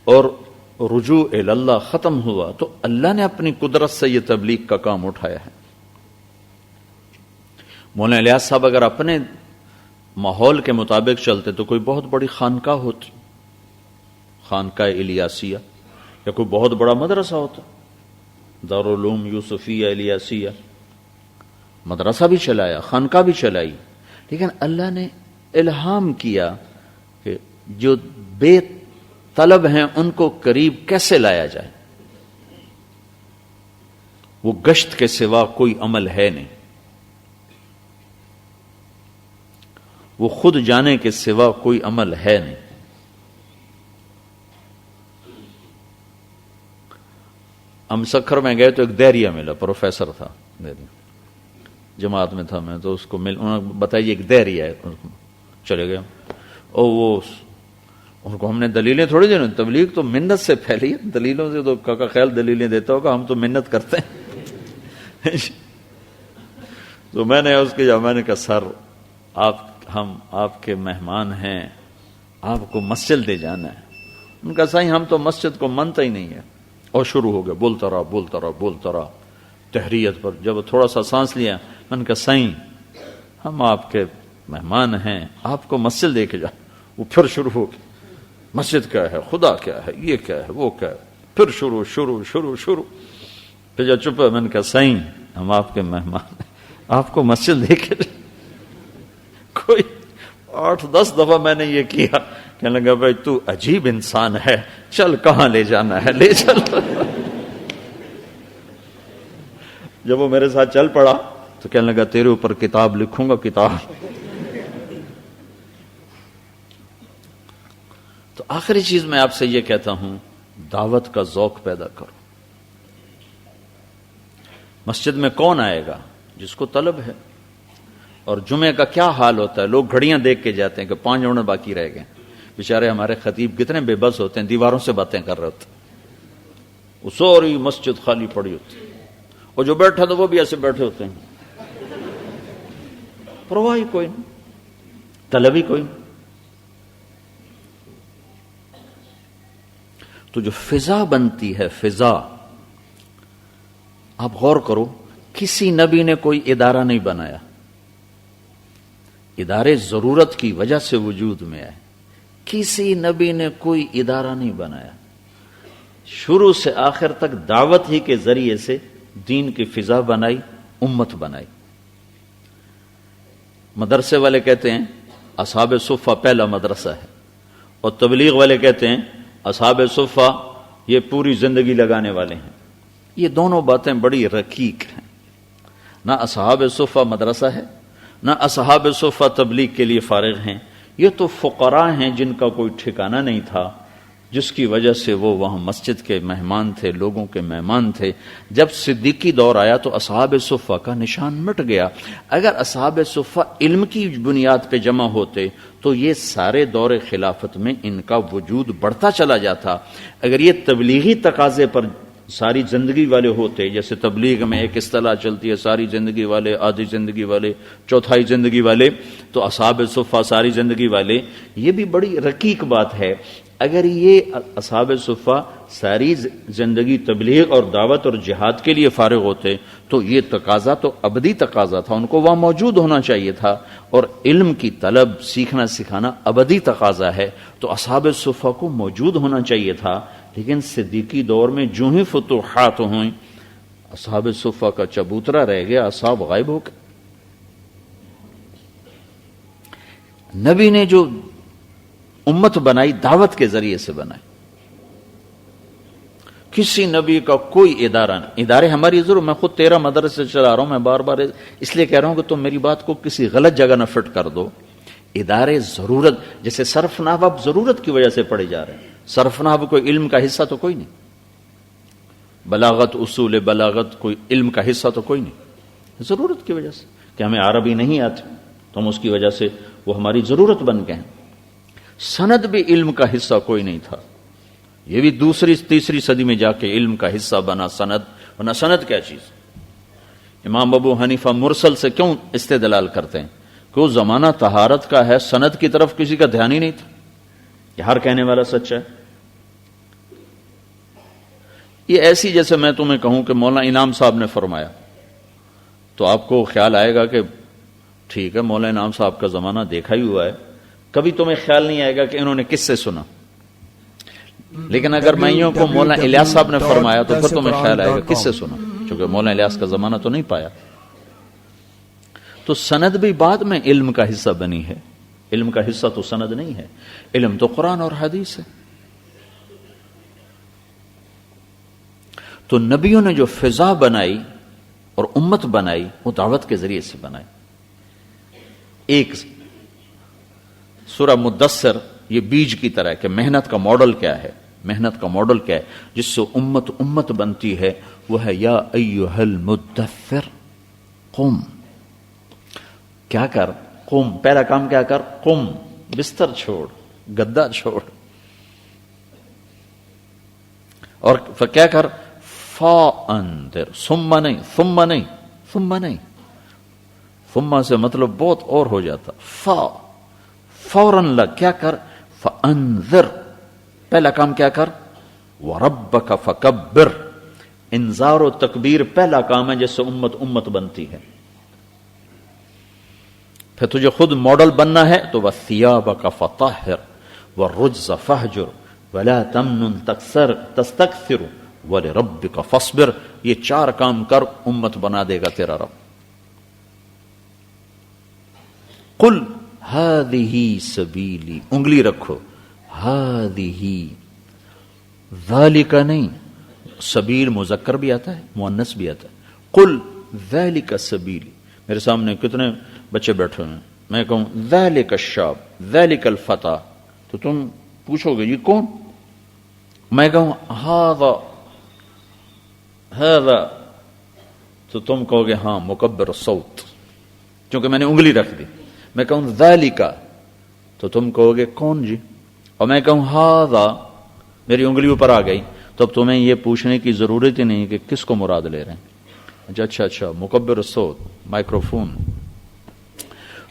اور رجوع اللہ ختم ہوا تو اللہ نے اپنی قدرت سے یہ تبلیغ کا کام اٹھایا ہے۔ مولانا الیاس صاحب اگر اپنے ماحول کے مطابق چلتے تو کوئی بہت بڑی خانقاہ ہوتی، خانقاہ الیاسیہ، یا کوئی بہت بڑا مدرسہ ہوتا، دارالعلوم یوسفیہ الیاسیہ، مدرسہ بھی چلایا، خانقاہ بھی چلائی۔ لیکن اللہ نے الہام کیا کہ جو بے طلب ہیں ان کو قریب کیسے لایا جائے، وہ گشت کے سوا کوئی عمل ہے نہیں، وہ خود جانے کے سوا کوئی عمل ہے نہیں۔ ہم سکھر میں گئے تو ایک دہریہ ملا، پروفیسر تھا، جماعت میں تھا میں، تو اس کو انہوں نے بتایا ایک دہریہ ہے، چلے گئے اور وہ ان کو ہم نے دلیلیں تھوڑی دینی، تبلیغ تو منت سے پھیلی ہے، دلیلوں سے تو کا خیال دلیلیں دیتا ہوگا، ہم تو منت کرتے ہیں۔ تو میں نے اس کے جب میں نے کہا سر ہم آپ کے مہمان ہیں، آپ کو مسجد لے جانا ہے۔ ان کا صحیح ہم تو مسجد کو مانتا ہی نہیں ہے، اور شروع ہو گیا بولتا رہا تحریت پر۔ جب تھوڑا سا سانس لیا میں نے کہا صحیح ہم آپ کے مہمان ہیں، آپ کو مسجد لے کے جا۔ وہ پھر شروع ہو گیا مسجد کیا ہے، خدا کیا ہے، یہ کیا ہے، وہ کیا ہے، پھر شروع۔ پھر جب چپ ہے میں نے کہا صحیح ہم آپ کے مہمان ہیں، آپ کو مسجد لے کے جا۔ کوئی 8-10 دفعہ میں نے یہ کیا، کہنے لگا بھائی تو عجیب انسان ہے، چل کہاں لے جانا ہے لے چل۔ جب وہ میرے ساتھ چل پڑا تو کہنے لگا تیرے اوپر کتاب لکھوں گا، کتاب۔ تو آخری چیز میں آپ سے یہ کہتا ہوں، دعوت کا ذوق پیدا کرو۔ مسجد میں کون آئے گا؟ جس کو طلب ہے۔ اور جمعے کا کیا حال ہوتا ہے، لوگ گھڑیاں دیکھ کے جاتے ہیں کہ 5 جوڑے باقی رہ گئے۔ بیچارے ہمارے خطیب کتنے بے بس ہوتے ہیں، دیواروں سے باتیں کر رہے ہوتے ہیں، وہ ساری مسجد خالی پڑی ہوتی، اور جو بیٹھا تو وہ بھی ایسے بیٹھے ہوتے ہیں، پرواہ کوئی نہیں، طلب ہی کوئی نہیں۔ تو جو فضا بنتی ہے، فضا، آپ غور کرو، کسی نبی نے کوئی ادارہ نہیں بنایا، ادارے ضرورت کی وجہ سے وجود میں آئے، کسی نبی نے کوئی ادارہ نہیں بنایا، شروع سے آخر تک دعوت ہی کے ذریعے سے دین کی فضا بنائی، امت بنائی۔ مدرسے والے کہتے ہیں اصحاب صفہ پہلا مدرسہ ہے، اور تبلیغ والے کہتے ہیں اصحاب صفہ یہ پوری زندگی لگانے والے ہیں۔ یہ دونوں باتیں بڑی رقیق ہیں، نہ اصحاب صفہ مدرسہ ہے، نہ اصحاب صفہ تبلیغ کے لیے فارغ ہیں۔ یہ تو فقراء ہیں جن کا کوئی ٹھکانہ نہیں تھا، جس کی وجہ سے وہ وہاں مسجد کے مہمان تھے، لوگوں کے مہمان تھے۔ جب صدیقی دور آیا تو اصحاب صفہ کا نشان مٹ گیا۔ اگر اصحاب صفہ علم کی بنیاد پہ جمع ہوتے تو یہ سارے دور خلافت میں ان کا وجود بڑھتا چلا جاتا۔ اگر یہ تبلیغی تقاضے پر ساری زندگی والے ہوتے، جیسے تبلیغ میں ایک اصطلاح چلتی ہے ساری زندگی والے، آدھی زندگی والے، چوتھائی زندگی والے، تو اصحاب صفہ ساری زندگی والے، یہ بھی بڑی رقیق بات ہے۔ اگر یہ اصحاب صفہ ساری زندگی تبلیغ اور دعوت اور جہاد کے لیے فارغ ہوتے تو یہ تقاضا تو ابدی تقاضا تھا، ان کو وہاں موجود ہونا چاہیے تھا، اور علم کی طلب، سیکھنا سکھانا ابدی تقاضا ہے، تو اصحاب صفہ کو موجود ہونا چاہیے تھا۔ لیکن صدیقی دور میں جو ہی فتوحات ہوئیں، اصحاب صفہ کا چبوترا رہ گیا، اصحاب غائب ہو گئے۔ نبی نے جو امت بنائی دعوت کے ذریعے سے بنائی، کسی نبی کا کوئی ادارہ نہیں۔ ادارے ہماری ضرور، میں خود 13 مدرسے چلا رہا ہوں، میں بار بار اس لیے کہہ رہا ہوں کہ تم میری بات کو کسی غلط جگہ نہ فٹ کر دو۔ ادارے ضرورت، جیسے صرف نحو اب ضرورت کی وجہ سے پڑھے جا رہے ہیں، صرف نحو کوئی علم کا حصہ تو کوئی نہیں، بلاغت، اصول بلاغت کوئی علم کا حصہ تو کوئی نہیں، ضرورت کی وجہ سے کہ ہمیں عربی نہیں آتی تو ہم اس کی وجہ سے وہ ہماری ضرورت بن گئے ہیں۔ سند بھی علم کا حصہ کوئی نہیں تھا، یہ بھی دوسری تیسری صدی میں جا کے علم کا حصہ بنا سند، ورنہ سند کیا چیز؟ امام ابو حنیفہ مرسل سے کیوں استدلال کرتے ہیں کہ وہ زمانہ طہارت کا ہے، سند کی طرف کسی کا دھیان ہی نہیں تھا، یہ ہر کہنے والا سچ ہے۔ یہ ایسی جیسے میں تمہیں کہوں کہ مولانا انعام صاحب نے فرمایا تو آپ کو خیال آئے گا کہ ٹھیک ہے مولانا انعام صاحب کا زمانہ دیکھا ہی ہوا ہے، کبھی تمہیں خیال نہیں آئے گا کہ انہوں نے کس سے سنا۔ لیکن اگر میں یوں کو مولانا الیاس صاحب نے فرمایا تو پھر تمہیں خیال آئے گا کس سے سنا، چونکہ مولانا الیاس کا زمانہ تو نہیں پایا۔ تو سند بھی بعد میں علم کا حصہ بنی ہے، علم کا حصہ تو سند نہیں ہے، علم تو قرآن اور حدیث ہے۔ تو نبیوں نے جو فضا بنائی اور امت بنائی وہ دعوت کے ذریعے سے بنائی۔ ایک سورہ مدثر یہ بیج کی طرح ہے کہ محنت کا ماڈل کیا ہے، محنت کا ماڈل کیا ہے جس سے امت بنتی ہے، وہ ہے یا ایھا المدثر قم، کیا کر، قم، پہلا کام کیا کر، قم، بستر چھوڑ، گدا چھوڑ، اور کیا کر، فانذر، ثم نہیں، ثم سے مطلب بہت اور ہو جاتا، فوراً لگ، کیا کر، فانذر، پہلا کام کیا کر، وربک فکبر، انذار و تکبیر پہلا کام ہے جس سے امت بنتی ہے۔ پھر تجھے خود ماڈل بننا ہے تو وَثِيَابَكَ فَطَهِّرْ وَالرُّجْزَ فَاهْجُرْ وَلَا تَمْنُنْ تَسْتَكْثِرُ وَلِرَبِّكَ فَاصْبِرْ، یہ چار کام کر، امت بنا دے گا تیرا رب۔ قُلْ هَذِهِ سَبِيلِي، انگلی رکھو، هَذِهِ، ذَلِكَ نہیں، سبیل مذکر بھی آتا ہے مؤنث بھی آتا ہے۔ قُلْ ذَلِكَ سَبِيلِي، میرے سامنے کتنے بچے بیٹھے ہوئے ہیں، میں کہوں ذَلِكَ الشَّابُ ذَلِكَ الْفَتَى تو تم پوچھو گے یہ کون، میں کہوں هذا تو تم کہو گے ہاں مکبر الصوت، کیونکہ میں نے انگلی رکھ دی۔ میں کہوں ذَلِكَ تو تم کہو گے کون جی، اور میں کہوں هذا میری انگلی اوپر آ گئی تو اب تمہیں یہ پوچھنے کی ضرورت ہی نہیں کہ کس کو مراد لے رہے ہیں۔ اچھا مکبر الصوت، مائکروفون،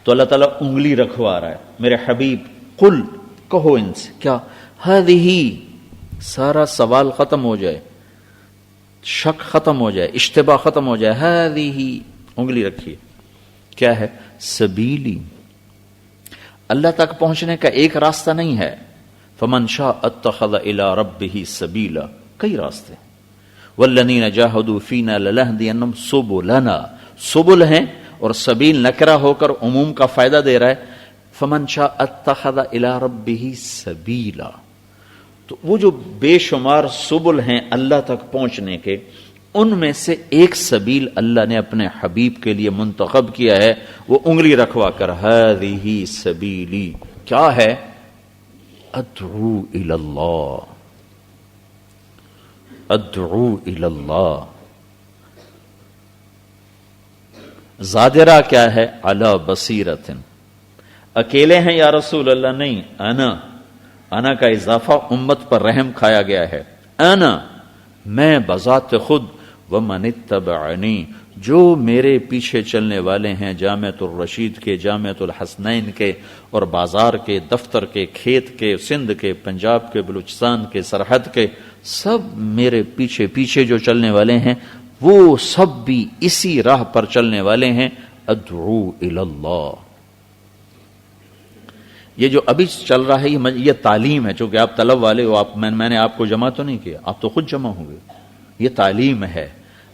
تو اللہ تعالیٰ انگلی رکھوا رہا ہے، میرے حبیب قل، کہو ان سے کیا، هذه، سارا سوال ختم ہو جائے، شک ختم ہو جائے، اشتباہ ختم ہو جائے، هذه، انگلی رکھیے، کیا ہے، سبیلی، اللہ تک پہنچنے کا ایک راستہ نہیں ہے، فمن شاء اتخذ الى ربه سبیلا، کئی راستے، والذین جاہدوا فینا لنہدینہم سبلنا، سبل ہیں اور سبیل نکرہ ہو کر عموم کا فائدہ دے رہا ہے، فمن شاء اتخذ الى ربه سبیلا، تو وہ جو بے شمار سبل ہیں اللہ تک پہنچنے کے، ان میں سے ایک سبیل اللہ نے اپنے حبیب کے لیے منتخب کیا ہے، وہ انگلی رکھوا کر هذه سبیلی، کیا ہے، ادعو الی اللہ، ادعو الی اللہ، زادرہ کیا ہے، علی بصیرت، اکیلے ہیں یا رسول اللہ، نہیں، انا کا اضافہ امت پر رحم کھایا گیا ہے، انا، میں بذات خود، ومن اتبعنی، جو میرے پیچھے چلنے والے ہیں، جامعۃ الرشید کے، جامعۃ الحسنین کے، اور بازار کے، دفتر کے، کھیت کے، سندھ کے، پنجاب کے، بلوچستان کے، سرحد کے، سب میرے پیچھے پیچھے جو چلنے والے ہیں وہ سب بھی اسی راہ پر چلنے والے ہیں، ادعو الی اللہ۔ یہ جو ابھی چل رہا ہے یہ تعلیم ہے، چونکہ آپ طلب والے ہو، میں نے آپ کو جمع تو نہیں کیا، آپ تو خود جمع ہوئے، یہ تعلیم ہے۔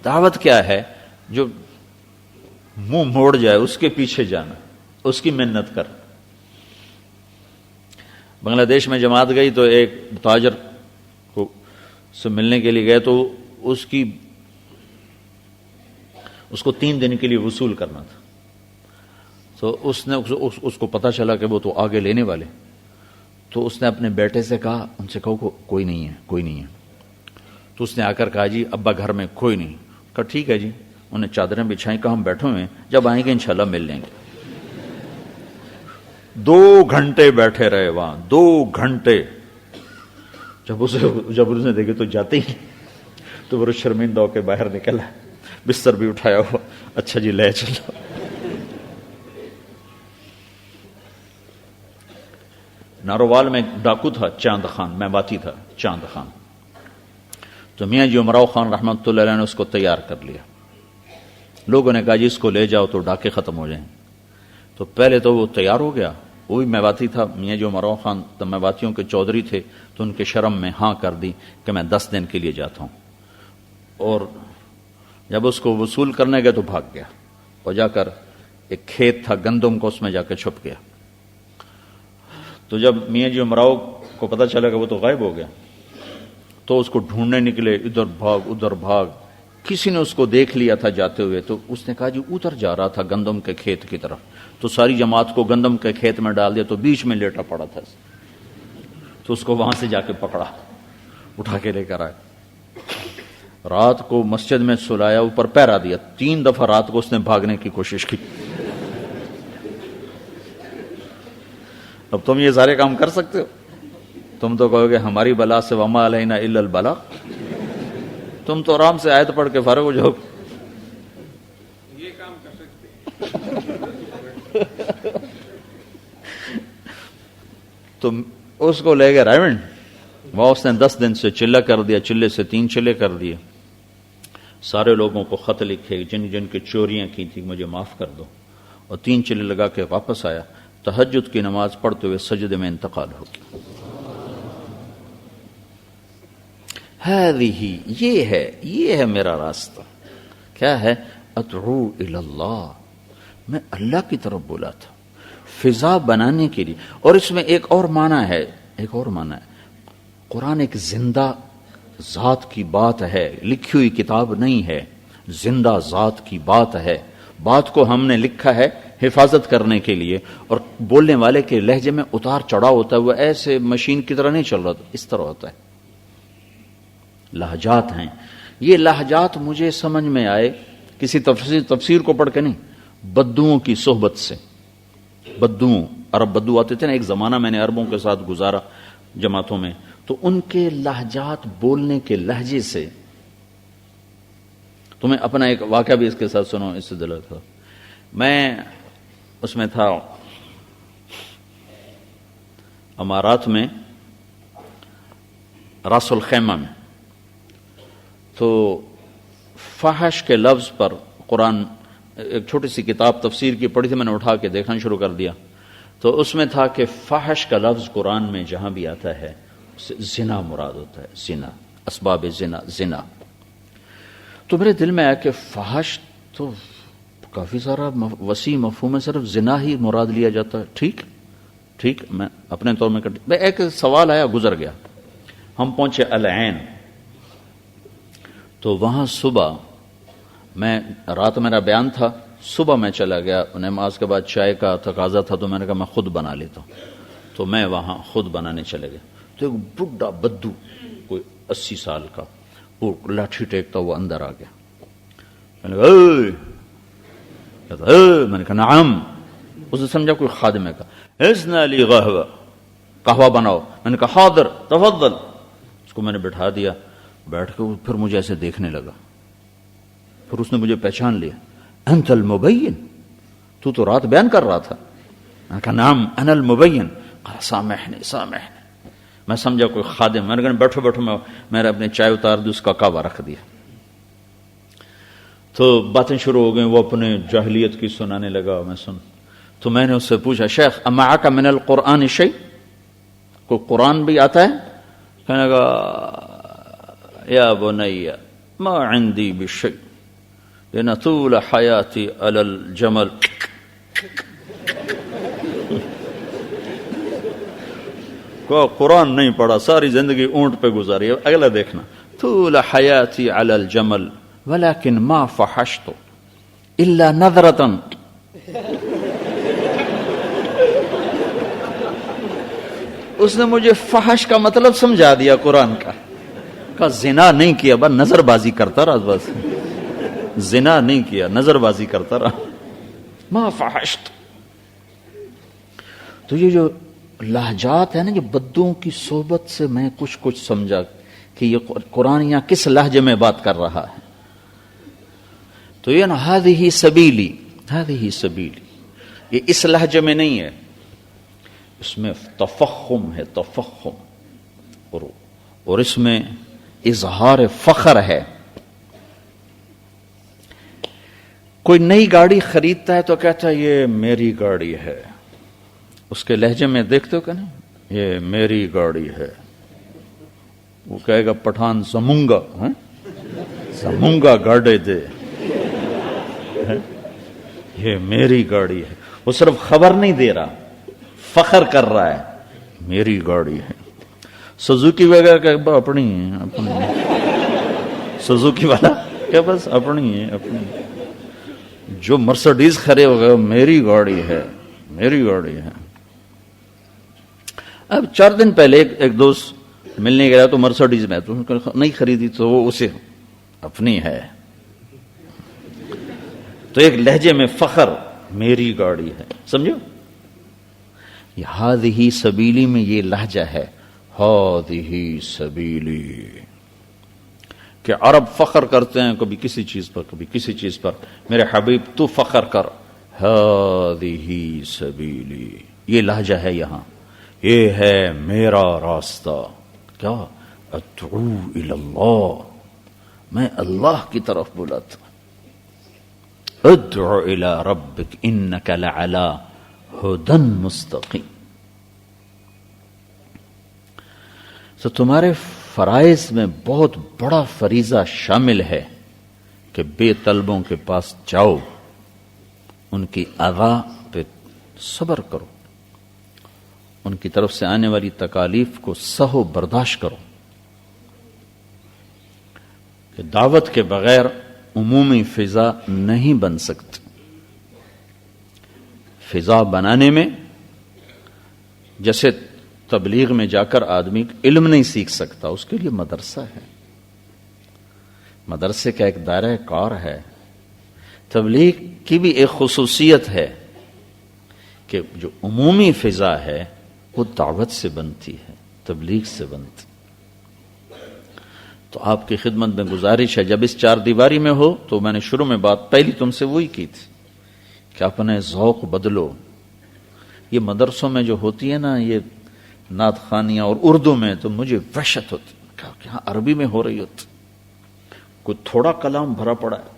دعوت کیا ہے، جو منہ موڑ جائے اس کے پیچھے جانا، اس کی محنت کر۔ بنگلہ دیش میں جماعت گئی تو ایک تاجر کو سے ملنے کے لیے گئے تو اس کو 3 دن کے لیے وصول کرنا تھا، تو اس کو پتا چلا کہ وہ تو آگے لینے والے، تو اس نے اپنے بیٹے سے کہا، ان سے کہو کوئی نہیں ہے، تو تو اس نے آ کر کہا جی ابا گھر میں کوئی نہیں. کہا ٹھیک ہے جی. انہیں چادریں بچھائیں. کہا ہم بیٹھے ہوئے ہیں, جب آئیں گے انشاءاللہ مل لیں گے. 2 گھنٹے بیٹھے رہے وہاں, 2 گھنٹے. جب اس نے دیکھے تو جاتے ہی تو وہ شرمندہ ہو کے باہر نکلا, بستر بھی اٹھایا ہوا. اچھا جی لے چلو. نارووال میں ڈاکو تھا چاند خان, میں باتی تھا چاند خان. تو میاں جی امراؤ خان رحمۃ اللہ علیہ نے اس کو تیار کر لیا. لوگوں نے کہا جی اس کو لے جاؤ تو ڈاکے ختم ہو جائیں. تو پہلے تو وہ تیار ہو گیا, وہ بھی میواتی تھا. میاں جو امراؤ خان تو میواتیوں کے چودھری تھے, تو ان کے شرم میں ہاں کر دی کہ میں 10 دن کے لیے جاتا ہوں. اور جب اس کو وصول کرنے گئے تو بھاگ گیا, اور جا کر ایک کھیت تھا گندم کو, اس میں جا کے چھپ گیا. تو جب میاں جی امراؤ کو پتہ چلا کہ وہ تو غائب ہو گیا, تو اس کو ڈھونڈنے نکلے, ادھر بھاگ ادھر بھاگ. کسی نے اس کو دیکھ لیا تھا جاتے ہوئے, تو اس نے کہا جی ادھر جا رہا تھا گندم کے کھیت کی طرف. تو ساری جماعت کو گندم کے کھیت میں ڈال دیا, تو بیچ میں لیٹا پڑا تھا. تو اس کو وہاں سے جا کے پکڑا, اٹھا کے لے کر آئے. رات کو مسجد میں سلایا, اوپر پہرا دیا. 3 دفعہ رات کو اس نے بھاگنے کی کوشش کی. اب تم یہ سارے کام کر سکتے ہو؟ تم تو کہو گے ہماری بلا سے وما علینا الا البلا. تم تو آرام سے آیت پڑھ کے فارغ ہو جاؤ. یہ کام کر سکتے. تو اس کو لے گئے رائمنڈ. وہاں اس نے 10 دن سے چلہ کر دیا, چلے سے 3 چلے کر دیے. سارے لوگوں کو خط لکھے جن جن کی چوریاں کی تھی مجھے معاف کر دو, اور 3 چلے لگا کے واپس آیا. تہجد کی نماز پڑھتے ہوئے سجدے میں انتقال ہو گیا. ہذہ, یہ ہے میرا راستہ. کیا ہے؟ ادعو الی اللہ, میں اللہ کی طرف بولا تھا فضا بنانے کے لیے. اور اس میں ایک اور معنی ہے, قرآن ایک زندہ ذات کی بات ہے, لکھی ہوئی کتاب نہیں ہے, زندہ ذات کی بات ہے. بات کو ہم نے لکھا ہے حفاظت کرنے کے لیے, اور بولنے والے کے لہجے میں اتار چڑھاؤ ہوتا ہے. وہ ایسے مشین کی طرح نہیں چل رہا, اس طرح ہوتا ہے. لہجات ہیں. یہ لہجات مجھے سمجھ میں آئے کسی تفسیر کو پڑھ کے نہیں, بدوؤں کی صحبت سے. بدوؤں, عرب بدو آتے تھے نا, ایک زمانہ میں نے عربوں کے ساتھ گزارا جماعتوں میں, تو ان کے لہجات بولنے کے لہجے سے. تمہیں اپنا ایک واقعہ بھی اس کے ساتھ سنو, اس سے دلت ہو. میں اس میں تھا امارات میں, راس الخیمہ میں. تو فحش کے لفظ پر قرآن, ایک چھوٹی سی کتاب تفسیر کی پڑھی تھی, میں نے اٹھا کے دیکھنا شروع کر دیا. تو اس میں تھا کہ فحش کا لفظ قرآن میں جہاں بھی آتا ہے زنا مراد ہوتا ہے, زنا, اسباب زنا, زنا. تو میرے دل میں آیا کہ فحش تو کافی سارا وسیع مفہوم ہے, صرف زنا ہی مراد لیا جاتا ہے. ٹھیک, میں اپنے طور میں ایک سوال آیا, گزر گیا. ہم پہنچے العین. تو وہاں صبح میں, رات میرا بیان تھا, صبح میں چلا گیا. نماز کے بعد چائے کا تقاضا تھا, تو میں نے کہا میں خود بنا لیتا ہوں. تو میں وہاں خود بنانے چلے گیا. تو ایک بڈھا بدو, کوئی 80 سال کا, وہ لاٹھی ٹیکتا وہ اندر آ گیا. میں نے کہا نعم. اس نے سمجھا کوئی خادم ہے. کہا اذن لی قہوہ بناؤ. میں نے کہا حاضر تفضل. اس کو میں نے بٹھا دیا. بیٹھ کے پھر مجھے ایسے دیکھنے لگا. پھر اس نے مجھے پہچان لیا. انت المبین, تو رات بیان کر رہا تھا. میں نے کہا نعم انا المبین. قال سامحنی سامحنی. میں سمجھا کوئی خادم. میں نے کہا بیٹھو بیٹھو. میں نے اپنے چائے اتار دی, اس کا کعبہ رکھ دیا. تو باتیں شروع ہو گئیں. وہ اپنے جاہلیت کی سنانے لگا, میں سن. تو میں نے اس سے پوچھا شیخ امعک من القرآن شیء, کوئی قرآن بھی آتا ہے؟ کہنے لگا یا بنی ما عندي بشيء لأن طول حياتي على الجمل. کو قرآن نہیں پڑھا, ساری زندگی اونٹ پہ گزاری. اگلا دیکھنا. طول حياتي على الجمل ولكن ما فحشت إلا نظرة. اس نے مجھے فحش کا مطلب سمجھا دیا قرآن کا. کہا زنا نہیں کیا، بس نظر بازی کرتا رہا، بس زنا نہیں کیا، نظر بازی کرتا رہا. ما فحشت. تو یہ جو لہجات ہے نا، جو بدوؤں کی صحبت سے میں کچھ سمجھا کہ یہ قرآن یہاں کس لہجے میں بات کر رہا ہے. تو یہ نا ہذہ سبیلی، ہذہ سبیلی، یہ اس لہجے میں نہیں ہے، اس میں تفخم ہے، تفخم، اور اس میں اظہار فخر ہے. کوئی نئی گاڑی خریدتا ہے تو کہتا ہے یہ میری گاڑی ہے. اس کے لہجے میں دیکھتے ہو کہ نہیں، یہ میری گاڑی ہے. وہ کہے گا پٹھان زمونگا، زمونگا گاڑی دے، یہ میری گاڑی ہے. وہ صرف خبر نہیں دے رہا، فخر کر رہا ہے، میری گاڑی ہے. سوزوکی وغیرہ کہ اپنی ہے، اپنی سوزوکی والا کہ بس اپنی ہے، اپنی. جو مرسڈیز کھڑے ہو گئے، میری گاڑی ہے، میری گاڑی ہے. اب 4 دن پہلے ایک دوست ملنے گیا تو مرسڈیز میں تو نہیں خریدی، تو وہ اسے اپنی ہے. تو ایک لہجے میں فخر، میری گاڑی ہے. سمجھو، یہ ہذہ سبیلی میں یہ لہجہ ہے، ہذہ سبیلی، کہ عرب فخر کرتے ہیں کبھی کسی چیز پر، کبھی کسی چیز پر. میرے حبیب تو فخر کر، ہذہ سبیلی، یہ لہجہ ہے یہاں، یہ ہے میرا راستہ. کیا؟ ادعو الی اللہ، میں اللہ کی طرف بلاتا. ادعو الی ربک انک لعلی ھدی مستقیم. تو تمہارے فرائض میں بہت بڑا فریضہ شامل ہے کہ بے طلبوں کے پاس جاؤ، ان کی اذا پہ صبر کرو، ان کی طرف سے آنے والی تکالیف کو سہو برداشت کرو. کہ دعوت کے بغیر عمومی فضا نہیں بن سکتی. فضا بنانے میں جیسے تبلیغ میں جا کر آدمی علم نہیں سیکھ سکتا، اس کے لیے مدرسہ ہے، مدرسے کا ایک دائرہ کار ہے. تبلیغ کی بھی ایک خصوصیت ہے کہ جو عمومی فضا ہے وہ دعوت سے بنتی ہے، تبلیغ سے بنتی. تو آپ کی خدمت میں گزارش ہے، جب اس 4 دیواری میں ہو تو میں نے شروع میں بات پہلی تم سے وہی کی تھی کہ اپنے ذوق بدلو. یہ مدرسوں میں جو ہوتی ہے نا یہ نعت خوانیاں اور اردو میں، تو مجھے وحشت ہوتی کہ ہاں عربی میں ہو رہی ہوتی، کوئی تھوڑا کلام بھرا پڑا ہے.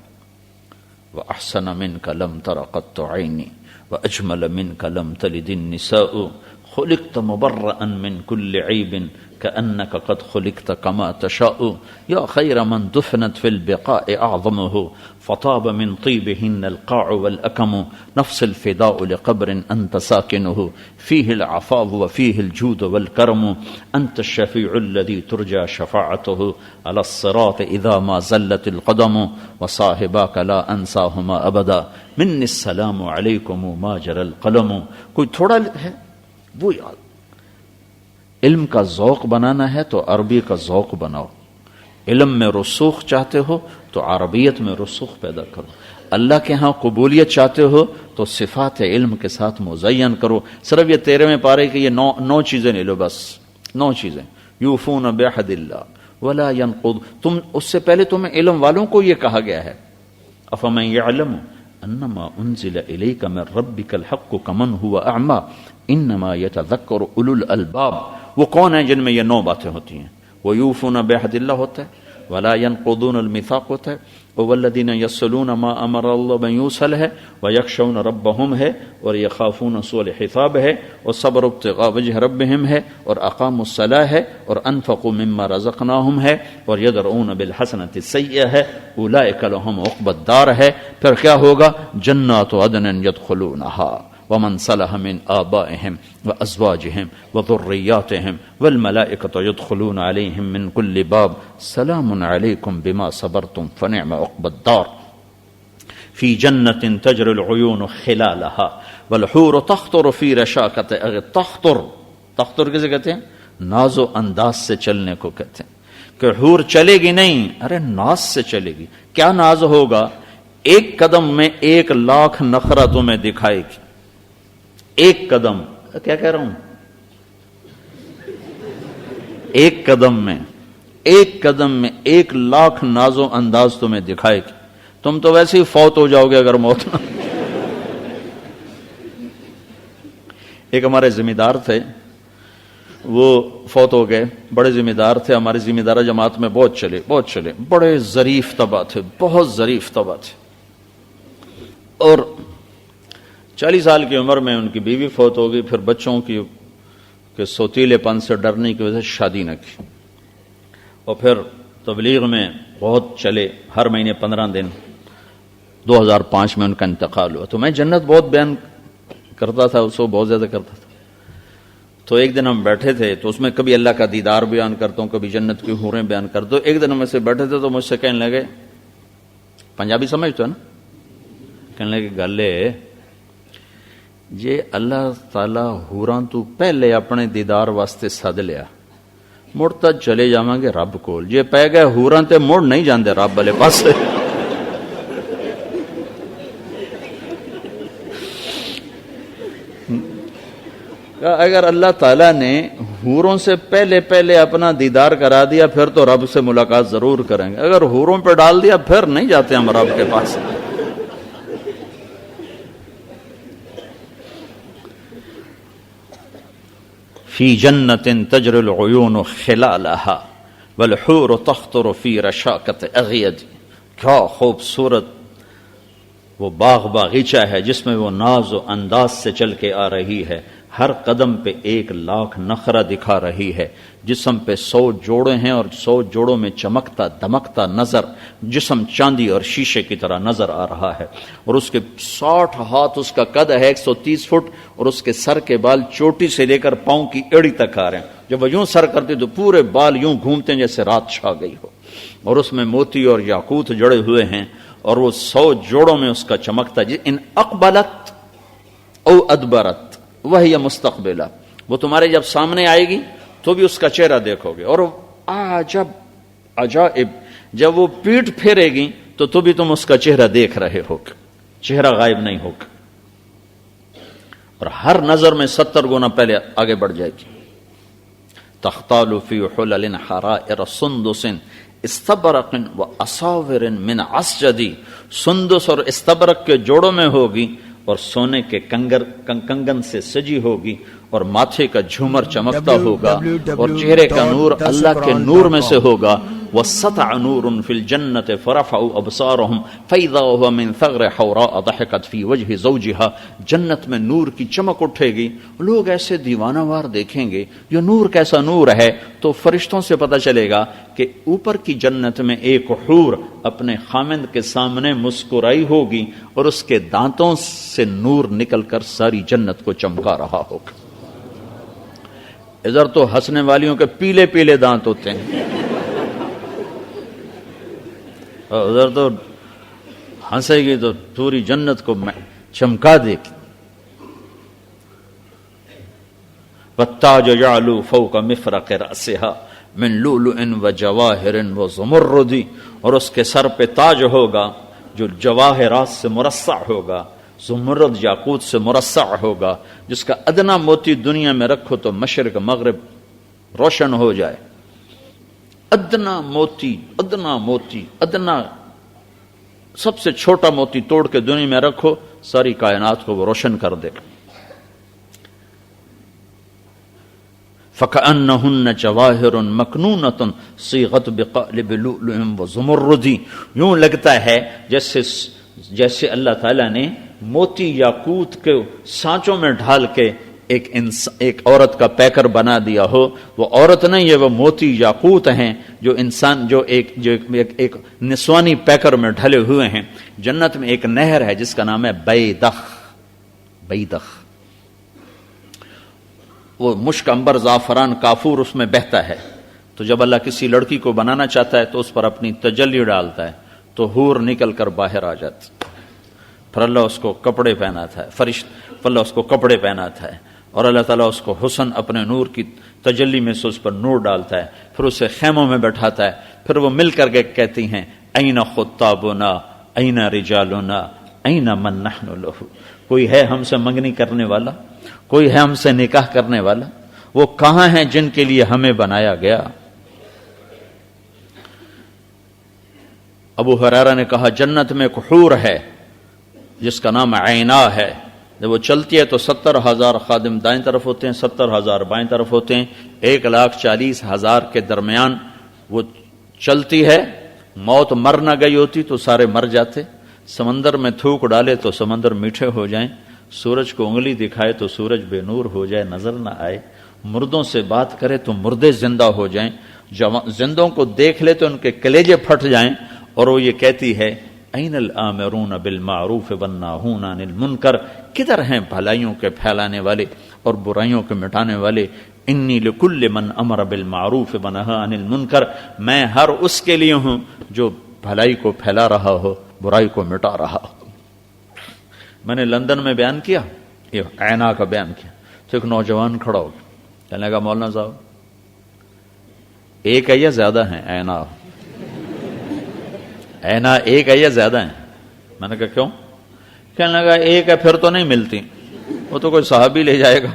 وَأَحْسَنَ مِنْكَ لَمْ تَرَ قَطُّ عَيْنِي وَأَجْمَلَ مِنْكَ لَمْ تَلِدِ النِّسَاءُ خُلِقْتَ مُبَرَّأً مِنْ كُلِّ عَيْبٍ كأنك قد خلقت كما تشاء يا خير من دفنت في البقاء أعظمه فطاب من طيبهن القاع والأكم نفس الفداء لقبر أنت ساكنه فيه العفاف وفيه الجود والكرم أنت الشفيع الذي ترجى شفاعته على الصراط إذا ما زلت القدم وصاحباك لا أنساهما أبدا مني السلام عليكم ما جرى القلم. کوئی تھوڑا ہے وہ یاد. علم کا ذوق بنانا ہے تو عربی کا ذوق بناؤ. علم میں رسوخ چاہتے ہو تو عربیت میں رسوخ پیدا کرو. اللہ کے ہاں قبولیت چاہتے ہو تو صفات علم کے ساتھ مزین کرو. صرف یہ 13ویں پارے کہ یہ 9 چیزیں لے لو، بس 9 چیزیں. یوفون بعہد اللہ ولا ینقض. تم اس سے پہلے تمہیں علم والوں کو یہ کہا گیا ہے افمن یعلم انما انزل الیک من ربک الحق کمن هو اعمی انما یتذکر اولو الالباب. وہ کون ہیں جن میں یہ 9 باتیں ہوتی ہیں؟ وہ یوفون بعہد اللہ ہوتا ہے، ولا ينقضون الميثاق ہوتا ہے، والذین یصلون ما امر اللہ ان یوصل ہے، ویخشون ربهم ہے، اور یخافون سوء الحساب ہے، اور صبر ابتغاء وجہ ربهم ہے، اور اقاموا الصلاۃ ہے، اور انفقوا مما رزقناهم ہے، اور یدرؤون بالحسنۃ السیئۃ ہے، اولئک لهم عقبی الدار ہے. پھر کیا ہوگا؟ جنات عدن يدخلونها ومن صلح من آبائهم وأزواجهم وذرياتهم والملائكة يدخلون عليهم من كل باب سلام عليكم بما صبرتم فنعم عقبى الدار في جنة تجري العيون خلالها والحور تخطر في رشاقة تخطر کسے کہتے ہیں؟ ناز و انداز سے چلنے کو کہتے ہیں. کہ حور چلے گی نہیں، ارے ناز سے چلے گی. کیا ناز ہوگا؟ ایک قدم میں 1,00,000 نخرہ تمہیں دکھائے گی. ایک قدم، کیا کہہ رہا ہوں، ایک قدم میں 1,00,000 ناز و انداز تمہیں دکھائے گی. تم تو ویسے ہی فوت ہو جاؤ گے اگر موت نہ. ایک ہمارے ذمہ دار تھے، وہ فوت ہو گئے، بڑے ذمہ دار تھے، ہمارے ذمہ دار جماعت میں بہت چلے، بڑے ظریف طبع تھے، بہت ظریف طبع تھے. اور 40 سال کی عمر میں ان کی بیوی فوت ہو گئی. پھر بچوں کی کہ سوتیلے پن سے ڈرنے کی وجہ سے شادی نہ کی، اور پھر تبلیغ میں بہت چلے، ہر مہینے 15 دن. 2005 میں ان کا انتقال ہوا. تو میں جنت بہت بیان کرتا تھا، اس کو بہت زیادہ کرتا تھا. تو ایک دن ہم بیٹھے تھے، تو اس میں کبھی اللہ کا دیدار بیان کرتا ہوں، کبھی جنت کی حوریں بیان کرتا ہوں. ایک دن ہم ایسے بیٹھے تھے تو مجھ سے کہنے لگے، پنجابی سمجھتے ہو نا، کہنے لگے گلے جے اللہ تعالی حوراں تو پہلے اپنے دیدار واسطے سد لیا، مڑ تا چلے جاواں گے رب کول، جے پہ گئے حوراں تے مڑ نہیں جاندے رب والے پاسے. اگر اللہ تعالیٰ نے حوروں سے پہلے اپنا دیدار کرا دیا پھر تو رب سے ملاقات ضرور کریں گے، اگر حوروں پہ ڈال دیا پھر نہیں جاتے ہم رب کے پاس. فی جنت تجری العیون خلالہا والحور تخطر فی رشاکت اغید. کیا خوبصورت وہ باغیچہ ہے جس میں وہ ناز و انداز سے چل کے آ رہی ہے، ہر قدم پہ 1,00,000 نخرہ دکھا رہی ہے. جسم پہ 100 جوڑے ہیں اور 100 جوڑوں میں چمکتا دمکتا نظر، جسم چاندی اور شیشے کی طرح نظر آ رہا ہے. اور اس کے 60 ہاتھ، اس کا قد ہے 130 فٹ، اور اس کے سر کے بال چوٹی سے لے کر پاؤں کی ایڑی تک آ رہے ہیں. جب وہ یوں سر کرتے تو پورے بال یوں گھومتے ہیں جیسے رات چھا گئی ہو. اور اس میں موتی اور یاقوت جڑے ہوئے ہیں، اور وہ 100 جوڑوں میں اس کا چمکتا. ان اقبلت او ادبرت وہی مستقبلہ، وہ تمہارے جب سامنے آئے گی تو بھی اس کا چہرہ دیکھو گے. اور عجائب جب وہ پیٹ پھیرے گی تو بھی تم اس کا چہرہ دیکھ رہے ہو، چہرہ غائب نہیں ہوگا. اور ہر نظر میں 70 گنا پہلے آگے بڑھ جائے گی. تختال فی حلل حرائر سندس استبرق واساور من عسجد. سندس اور استبرق کے جوڑوں میں ہوگی، اور سونے کے کنگن سے سجی ہوگی، اور ماتھے کا جھومر چمکتا ہوگا، اور چہرے کا نور اللہ کے نور میں سے ہوگا. وَسَطَعَ نُورٌ فِي الْجَنَّةِ فَرَفَعُوا أَبْصَارَهُمْ فَإِذَا هُوَ مِنْ ثَغْرِ حَوْرَاءَ ضَحِكَتْ فِي وَجْهِ زَوْجِهَا. جنت میں نور کی چمک اٹھے گی، لوگ ایسے دیوانہ وار دیکھیں گے یہ نور کیسا نور ہے. تو فرشتوں سے پتہ چلے گا کہ اوپر کی جنت میں ایک حور اپنے خامند کے سامنے مسکرائی ہوگی، اور اس کے دانتوں سے نور نکل کر ساری جنت کو چمکا رہا ہوگا. ادھر تو ہنسنے والیوں کے پیلے پیلے دانت ہوتے ہیں، اور ادھر تو ہنسے گی تو پوری جنت کو چمکا دے گی. والتاج يعلو فوق مفرق رأسها من لؤلؤ وجواهر وزمرد. اور اس کے سر پہ تاج ہوگا جو جواہرات سے مرصع ہوگا، زمرد یاقوت سے مرصع ہوگا، جس کا ادنا موتی دنیا میں رکھو تو مشرق مغرب روشن ہو جائے. ادنا موتی سب سے چھوٹا موتی توڑ کے دنیا میں رکھو، ساری کائنات کو وہ روشن کر دے گا. فَكَأَنَّهُنَّ جَوَاهِرٌ مَكْنُونَةٌ صِيغَتْ بِقَالِبِ لُؤْلُؤٍ وَزُمُرُّدٍ. یوں لگتا ہے جیسے اللہ تعالیٰ نے موتی یاقوت کے سانچوں میں ڈھال کے ایک عورت کا پیکر بنا دیا ہو. وہ عورت نہیں ہے، وہ موتی یاقوت ہیں جو انسان جو ایک نسوانی پیکر میں ڈھلے ہوئے ہیں. جنت میں ایک نہر ہے جس کا نام ہے بیدخ. وہ مشک عنبر زعفران کافور اس میں بہتا ہے. تو جب اللہ کسی لڑکی کو بنانا چاہتا ہے تو اس پر اپنی تجلی ڈالتا ہے تو حور نکل کر باہر آ جاتی. پھر اللہ اس کو کپڑے پہناتا ہے، اللہ اس کو کپڑے پہناتا ہے، اور اللہ تعالیٰ اس کو حسن اپنے نور کی تجلی میں سے اس پر نور ڈالتا ہے، پھر اسے خیموں میں بیٹھاتا ہے، پھر وہ مل کر کے کہتی ہیں این خطابنا این رجالنا این من نحن لہ، کوئی ہے ہم سے منگنی کرنے والا، کوئی ہے ہم سے نکاح کرنے والا، وہ کہاں ہیں جن کے لیے ہمیں بنایا گیا؟ ابو ہریرہ نے کہا جنت میں ایک حور ہے جس کا نام عینا ہے، جب وہ چلتی ہے تو 70,000 خادم دائیں طرف ہوتے ہیں، 70,000 بائیں طرف ہوتے ہیں، 1,40,000 کے درمیان وہ چلتی ہے، موت مر نہ گئی ہوتی تو سارے مر جاتے، سمندر میں تھوک ڈالے تو سمندر میٹھے ہو جائیں، سورج کو انگلی دکھائے تو سورج بے نور ہو جائے، نظر نہ آئے، مردوں سے بات کرے تو مردے زندہ ہو جائیں، زندوں کو دیکھ لے تو ان کے کلیجے پھٹ جائیں، اور وہ یہ کہتی ہے این الآمرون بالمعروف والناہون عن المنکر، کدھر ہیں بھلائیوں کے پھیلانے والے اور برائیوں کے مٹانے والے؟ انی لکل من امر بالمعروف ونہا عن المنکر، میں ہر اس کے لیے ہوں جو بھلائی کو پھیلا رہا ہو، برائی کو مٹا رہا ہو۔ میں نے لندن میں بیان کیا، یہ عینا کا بیان کیا، تو ایک نوجوان کھڑا ہو گیا، کہنے لگا مولانا صاحب ایک ہے یا زیادہ ہیں عینا؟ عینا ایک ہے یا زیادہ ہیں؟ میں نے کہا کیوں؟ کہنے لگا ایک ہے پھر تو نہیں ملتی، وہ تو کوئی صحابی لے جائے گا،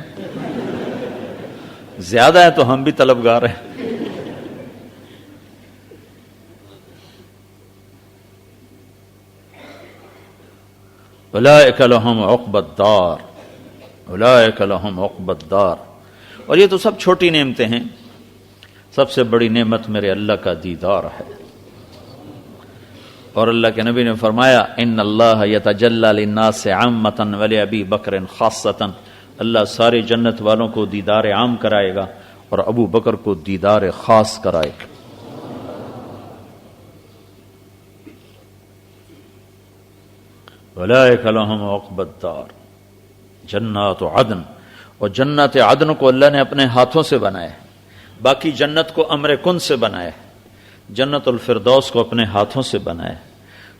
زیادہ ہے تو ہم بھی طلبگار ہیں۔ اولئک لہم عقبی الدار، اولئک لہم عقبی الدار۔ اور یہ تو سب چھوٹی نعمتیں ہیں، سب سے بڑی نعمت میرے اللہ کا دیدار ہے۔ اور اللہ کے نبی نے فرمایا ان اللہ یتجلی للناس عامۃ ولابی بکر خاصۃ، اللہ سارے جنت والوں کو دیدار عام کرائے گا اور ابو بکر کو دیدار خاص کرائے گا۔ اولئک لہم عقبی الدار جنات عدن، اور جنت عدن کو اللہ نے اپنے ہاتھوں سے بنایا ہے، باقی جنت کو امر کن سے بنایا ہے، جنت الفردوس کو اپنے ہاتھوں سے بنایا ہے۔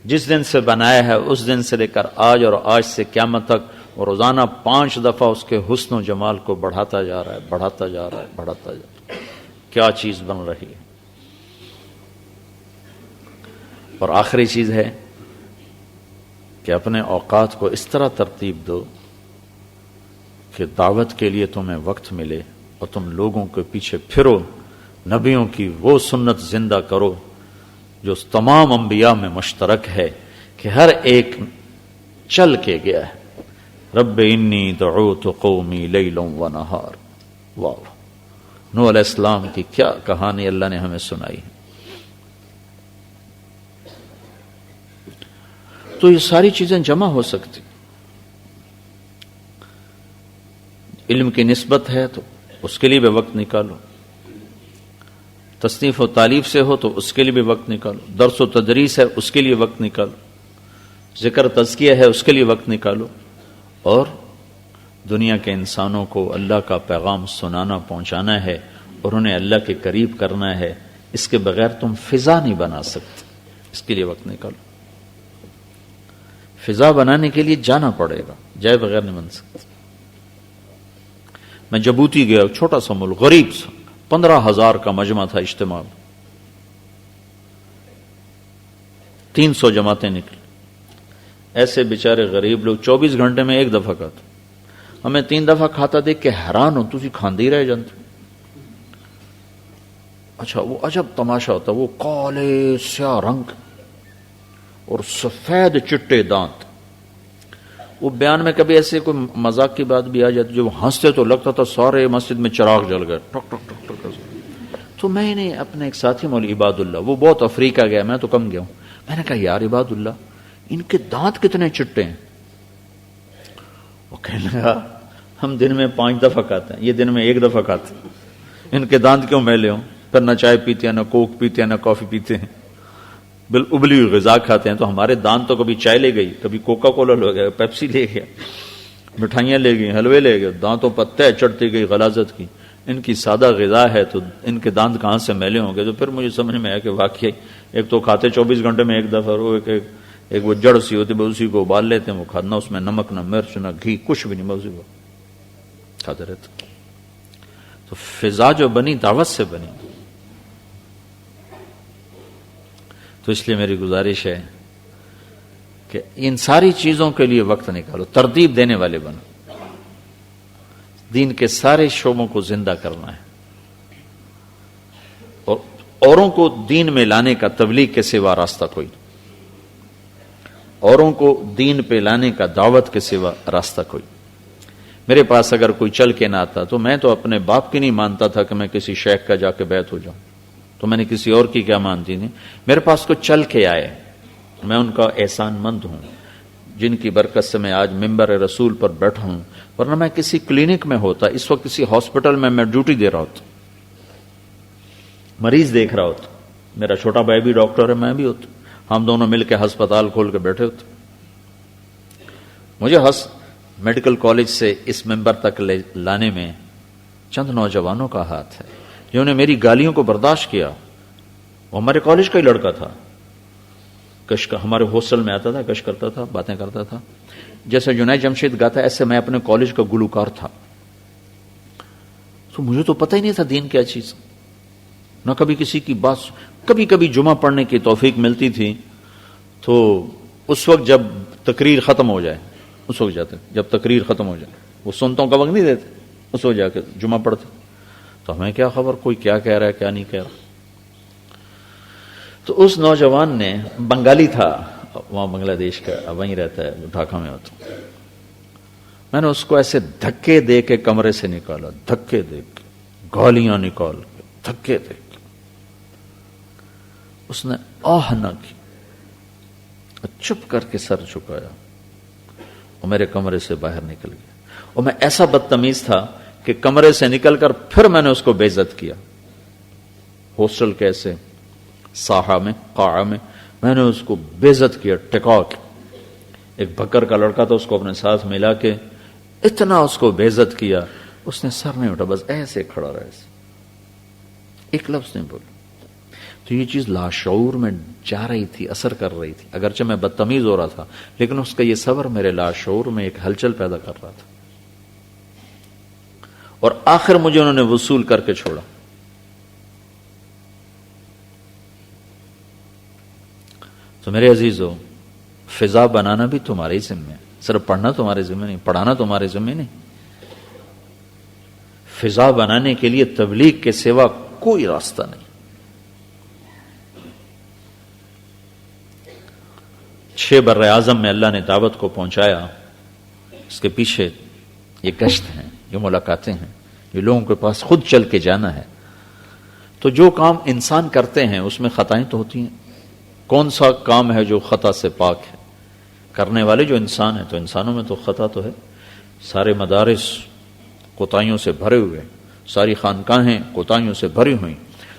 جس دن سے بنایا ہے اس دن سے لے کر آج، اور آج سے قیامت تک وہ روزانہ 5 دفعہ اس کے حسن و جمال کو بڑھاتا جا رہا ہے، بڑھاتا جا رہا ہے، بڑھاتا جا رہا ہے۔ کیا چیز بن رہی ہے۔ اور آخری چیز ہے کہ اپنے اوقات کو اس طرح ترتیب دو کہ دعوت کے لیے تمہیں وقت ملے اور تم لوگوں کے پیچھے پھرو، نبیوں کی وہ سنت زندہ کرو جو تمام انبیاء میں مشترک ہے کہ ہر ایک چل کے گیا ہے۔ رب انی دعوت قومی لیلا و نہار۔ واہ، نوح علیہ السلام کی کیا کہانی اللہ نے ہمیں سنائی ہے۔ تو یہ ساری چیزیں جمع ہو سکتی، علم کی نسبت ہے تو اس کے لیے بھی وقت نکالو، تصنیف و تعلیف سے ہو تو اس کے لیے بھی وقت نکالو، درس و تدریس ہے اس کے لیے وقت نکالو، ذکر تزکیہ ہے اس کے لیے وقت نکالو، اور دنیا کے انسانوں کو اللہ کا پیغام سنانا، پہنچانا ہے اور انہیں اللہ کے قریب کرنا ہے۔ اس کے بغیر تم فضا نہیں بنا سکتے، اس کے لیے وقت نکالو۔ فضا بنانے کے لیے جانا پڑے گا، جائے بغیر نہیں بن سکتے۔ میں جبوتی گیا، چھوٹا سا ملک، غریب سا، 15,000 کا مجمع تھا، اجتماع 300 جماعتیں نکلی، ایسے بیچارے غریب لوگ 24 گھنٹے میں 1 دفعہ کھاتے، ہمیں 3 دفعہ کھاتا دیکھ کے حیران ہوں، تسی کھاندے ہی رہ جانتے۔ اچھا وہ عجب تماشا ہوتا، وہ کالے سیاہ رنگ اور سفید چٹے دانت۔ وہ بیان میں کبھی ایسے کوئی مذاق کی بات بھی آ جاتی، جو ہنستے تو لگتا تھا سارے مسجد میں چراغ جل گئے، ٹک ٹک ٹک ٹک۔ تو میں نے اپنے ایک ساتھی مولوی عباد اللہ، وہ بہت افریقہ گیا، میں تو کم گیا ہوں، میں نے کہا یار عباد اللہ ان کے دانت کتنے چٹے ہیں؟ وہ کہنے لگا ہم دن میں 5 دفعہ کھاتے ہیں، یہ دن میں 1 دفعہ کھاتے ہیں، ان کے دانت کیوں میلے ہوں؟ پھر نہ چائے پیتے ہیں، نہ کوک پیتے ہیں، نہ کافی پیتے ہیں، بال ابلی ہوئی غذا کھاتے ہیں۔ تو ہمارے دانت تو کبھی چائے لے گئی، کبھی کوکا کولا لے گیا، پیپسی لے گیا، مٹھائیاں لے گئی، حلوے لے گئے، دانتوں پر تہ چڑھتی گئی غلاظت کی۔ ان کی سادہ غذا ہے تو ان کے دانت کہاں سے میلے ہوں گے؟ تو پھر مجھے سمجھ میں آیا کہ واقعی ایک تو کھاتے 24 گھنٹے میں 1 دفعہ، وہ ایک وہ جڑ سی ہوتی ہے، اسی کو ابال لیتے ہیں، وہ کھانا، اس میں نمک نہ مرچ نہ گھی کچھ بھی نہیں، بس کھاتے رہتے. تو فضا جو بنی دعوت سے بنی. تو اس لیے میری گزارش ہے کہ ان ساری چیزوں کے لیے وقت نکالو, ترتیب دینے والے بنو. دین کے سارے شعبوں کو زندہ کرنا ہے اور اوروں کو دین میں لانے کا تبلیغ کے سوا راستہ کوئی نہیں. اوروں کو دین پہ لانے کا دعوت کے سوا راستہ کوئی. میرے پاس اگر کوئی چل کے نہ آتا تو میں تو اپنے باپ کی نہیں مانتا تھا کہ میں کسی شیخ کا جا کے بیعت ہو جاؤں, تو میں نے کسی اور کی کیا مانتی نہیں. میرے پاس کو چل کے آئے, میں ان کا احسان مند ہوں, جن کی برکت سے میں آج ممبر رسول پر بیٹھا ہوں, ورنہ میں کسی کلینک میں ہوتا, اس وقت کسی ہاسپٹل میں ڈیوٹی دے رہا ہوتا, مریض دیکھ رہا ہوتا. میرا چھوٹا بھائی بھی ڈاکٹر ہے, میں بھی ہوتا, ہم دونوں مل کے ہسپتال کھول کے بیٹھے ہوتے. مجھے میڈیکل کالج سے اس ممبر تک لانے میں چند نوجوانوں کا ہاتھ ہے جنہوں نے میری گالیوں کو برداشت کیا. وہ ہمارے کالج کا ہی لڑکا تھا, ہمارے ہاسٹل میں آتا تھا, گشت کرتا تھا, باتیں کرتا تھا. جیسے جنید جمشید گاتا ایسے میں اپنے کالج کا گلوکار تھا. تو مجھے تو پتہ ہی نہیں تھا دین کیا چیز, نہ کبھی کسی کی بات. کبھی کبھی جمعہ پڑھنے کی توفیق ملتی تھی تو اس وقت جب تقریر ختم ہو جائے اس وقت جاتے, جب تقریر ختم ہو جائے, وہ سنتوں کا وقت نہیں دیتے, اس وقت جا کے جمعہ پڑھتے. تو ہمیں کیا خبر کوئی کیا کہہ رہا ہے کیا نہیں کہہ رہا. تو اس نوجوان نے, بنگالی تھا, وہاں بنگلہ دیش کا, وہیں رہتا ہے, ڈھاکہ میں ہوتا. میں نے اس کو ایسے دھکے دے کے کمرے سے نکالا, دھکے دے کے, گالیاں نکال کے, دھکے دے کے. اس نے آہ نہ کی, چپ کر کے سر جھکایا اور میرے کمرے سے باہر نکل گیا. اور میں ایسا بدتمیز تھا کہ کمرے سے نکل کر پھر میں نے اس کو بے عزت کیا. ہاسٹل کیسے ساحہ میں, قاعہ میں نے اس کو بے عزت کیا, ٹکا کے. ایک بکر کا لڑکا تھا, اس کو اپنے ساتھ ملا کے اتنا اس کو بے عزت کیا, اس نے سر نہیں اٹھا, بس ایسے کھڑا رہا, ایسے ایک لفظ نہیں بولا. تو یہ چیز لاشعور میں جا رہی تھی, اثر کر رہی تھی. اگرچہ میں بدتمیز ہو رہا تھا لیکن اس کا یہ صبر میرے لاشعور میں ایک ہلچل پیدا کر رہا تھا. اور آخر مجھے انہوں نے وصول کر کے چھوڑا. تو میرے عزیزو, فضا بنانا بھی تمہارے ہی ذمہ ہے, صرف پڑھنا تمہارے ذمہ نہیں, پڑھانا تمہارے ذمہ نہیں. فضا بنانے کے لیے تبلیغ کے سوا کوئی راستہ نہیں. 6 بر اعظم میں اللہ نے دعوت کو پہنچایا. اس کے پیچھے یہ گشت ہیں, یہ ملاقاتیں ہیں, یہ لوگوں کے پاس خود چل کے جانا ہے. تو جو کام انسان کرتے ہیں اس میں خطائیں تو ہوتی ہیں. کون سا کام ہے جو خطا سے پاک ہے؟ کرنے والے جو انسان ہیں, تو انسانوں میں تو خطا تو ہے. سارے مدارس کوتاہیوں سے بھرے ہوئے, ساری خانقاہیں کوتاہیوں سے بھری ہوئی,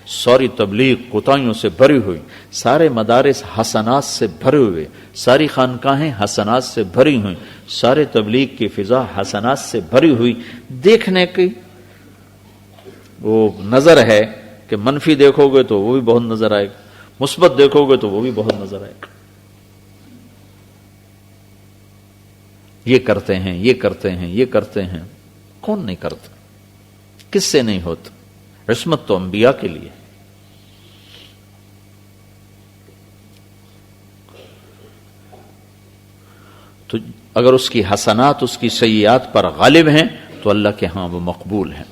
ساری تبلیغ کوتاہیوں سے بھری ہوئی, سارے مدارس حسنات سے بھرے ہوئے, ساری خانقاہیں حسنات سے بھری ہوئی, سارے تبلیغ کی فضا حسنات سے بھری ہوئی. دیکھنے کی وہ نظر ہے کہ منفی دیکھو گے تو وہ بھی بہت نظر آئے گا, مثبت دیکھو گے تو وہ بھی بہت نظر آئے گا. یہ کرتے ہیں, یہ کرتے ہیں, یہ کرتے ہیں. کون نہیں کرتا؟ کس سے نہیں ہوتا؟ عصمت تو انبیاء کے لیے. تو اگر اس کی حسنات اس کی سیئات پر غالب ہیں تو اللہ کے ہاں وہ مقبول ہیں.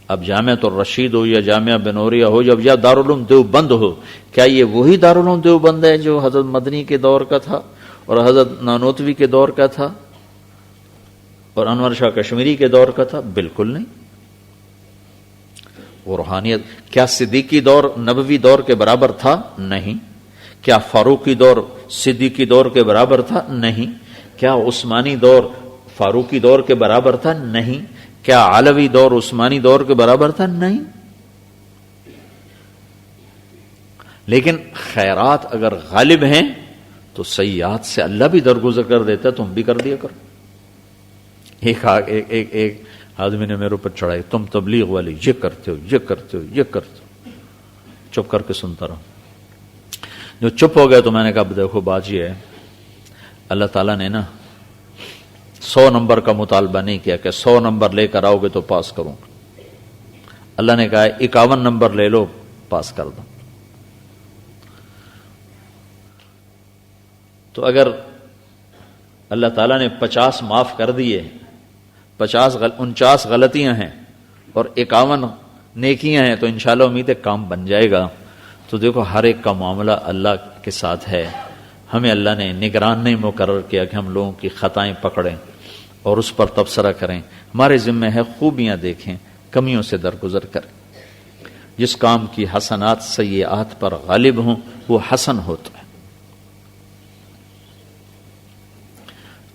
اب جامعۃ الرشید ہو یا جامعہ بنوریہ ہو یا دارالعلوم دیوبند ہو, کیا یہ وہی دارالعلوم دیوبند ہے جو حضرت مدنی کے دور کا تھا اور حضرت نانوتوی کے دور کا تھا اور انور شاہ کشمیری کے دور کا تھا؟ بالکل نہیں. وہ روحانیت کیا صدیقی دور نبوی دور کے برابر تھا؟ نہیں. کیا فاروقی دور صدیقی دور کے برابر تھا؟ نہیں. کیا عثمانی دور فاروقی دور کے برابر تھا؟ نہیں. کیا علوی دور عثمانی دور کے برابر تھا؟ نہیں. لیکن خیرات اگر غالب ہیں تو سیئات سے اللہ بھی درگزر کر دیتا ہے, تم بھی کر دیا کرو. ایک آدمی نے میرے اوپر چڑھائی, تم تبلیغ والے یہ کرتے ہو, یہ کرتے ہو, یہ کرتے ہو. چپ کر کے سنتا رہا. جو چپ ہو گیا تو میں نے کہا دیکھو بات یہ ہے, اللہ تعالیٰ نے نا 100 نمبر کا مطالبہ نہیں کیا کہ 100 نمبر لے کر آؤ گے تو پاس کروں گا. اللہ نے کہا 51 نمبر لے لو پاس کر دو. تو اگر اللہ تعالیٰ نے 50 معاف کر دیے، 49 غلطیاں ہیں اور 51 نیکیاں ہیں، تو انشاءاللہ امید ہے کام بن جائے گا. تو دیکھو ہر ایک کا معاملہ اللہ کے ساتھ ہے. ہمیں اللہ نے نگران نہیں مقرر کیا کہ ہم لوگوں کی خطائیں پکڑیں اور اس پر تبصرہ کریں. ہمارے ذمہ ہے خوبیاں دیکھیں، کمیوں سے درگزر کریں. جس کام کی حسنات سیئات پر غالب ہوں وہ حسن ہوتا ہے.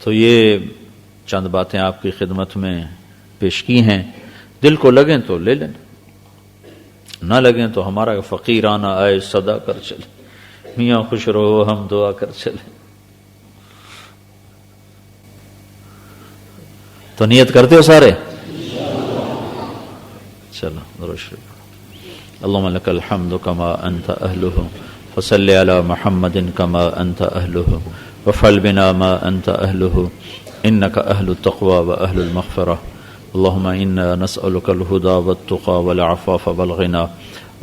تو یہ چند باتیں آپ کی خدمت میں پیش کی ہیں. دل کو لگیں تو لے لیں، نہ لگیں تو ہمارا فقیرانہ آئے صدا کر چلے، میاں خوش رہو ہم دعا کر چلے. تو نیت کرتے ہو سارے؟ چلو درود شریف. اللهم لك الحمد كما أنت أهله فصل على محمد كما أنت أهله وفعل بنا ما أنت أهله إنك أهل التقوى وأهل المغفرة. اللهم إنا نسألك الهدى والتقى والعفاف والغنى.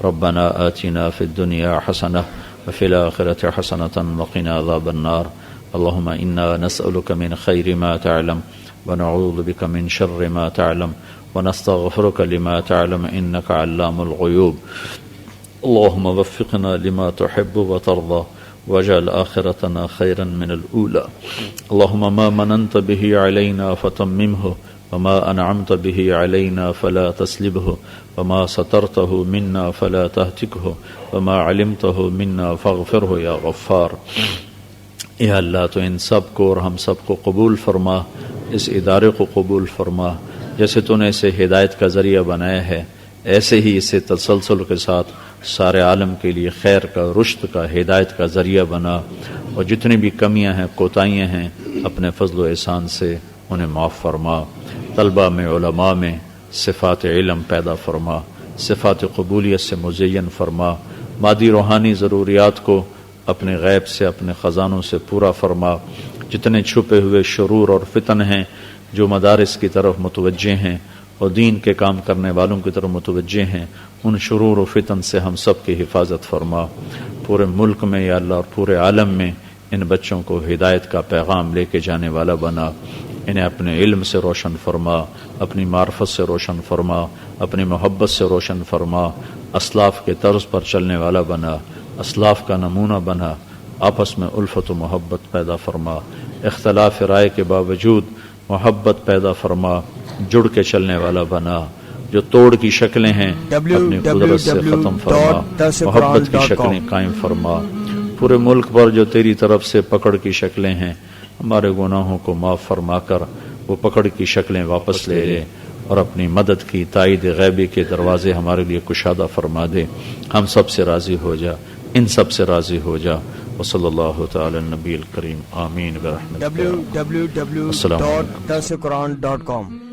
ربنا آتنا في الدنيا حسنة وفي الآخرة حسنة وقنا عذاب النار. اللهم إنا نسألك من خير ما تعلم ونعوذ بك من شر ما تعلم ونستغفرك لما تعلم إنك علام الغيوب. اللهم وفقنا لما تحب وترضى واجعل آخرتنا خيرا من الأولى. اللهم ما مننت به علينا فتممه وما أنعمت به علينا فلا تسلبه وما سترته منا فلا تهتكه وما علمته منا فاغفره يا غفار. یا اللہ تو ان سب کو اور ہم سب کو قبول فرما، اس ادارے کو قبول فرما. جیسے تو نے اسے ہدایت کا ذریعہ بنایا ہے ایسے ہی اسے تسلسل کے ساتھ سارے عالم کے لیے خیر کا، رشد کا، ہدایت کا ذریعہ بنا. اور جتنی بھی کمیاں ہیں، کوتاہیاں ہیں، اپنے فضل و احسان سے انہیں معاف فرما. طلبہ میں، علماء میں صفات علم پیدا فرما، صفات قبولیت سے مزین فرما. مادی روحانی ضروریات کو اپنے غیب سے، اپنے خزانوں سے پورا فرما. جتنے چھپے ہوئے شرور اور فتن ہیں جو مدارس کی طرف متوجہ ہیں اور دین کے کام کرنے والوں کی طرف متوجہ ہیں، ان شرور و فتن سے ہم سب کی حفاظت فرما. پورے ملک میں یا اللہ اور پورے عالم میں ان بچوں کو ہدایت کا پیغام لے کے جانے والا بنا. انہیں اپنے علم سے روشن فرما، اپنی معرفت سے روشن فرما، اپنی محبت سے روشن فرما. اسلاف کے طرز پر چلنے والا بنا، اسلاف کا نمونہ بنا. آپس میں الفت و محبت پیدا فرما. اختلاف رائے کے باوجود محبت پیدا فرما. جڑ کے چلنے والا بنا. جو توڑ کی شکلیں ہیں اپنی قدرت سے ختم فرما. محبت کی شکلیں قائم فرما. پورے ملک پر جو تیری طرف سے پکڑ کی شکلیں ہیں، ہمارے گناہوں کو معاف فرما کر وہ پکڑ کی شکلیں واپس لے لے اور اپنی مدد کی تائید غیبی کے دروازے ہمارے لیے کشادہ فرما دے. ہم سب سے راضی ہو جا، ان سب سے راضی ہو جا. وصلی اللہ تعالی النبی الکریم. آمین برحمتک. www.dasquran.com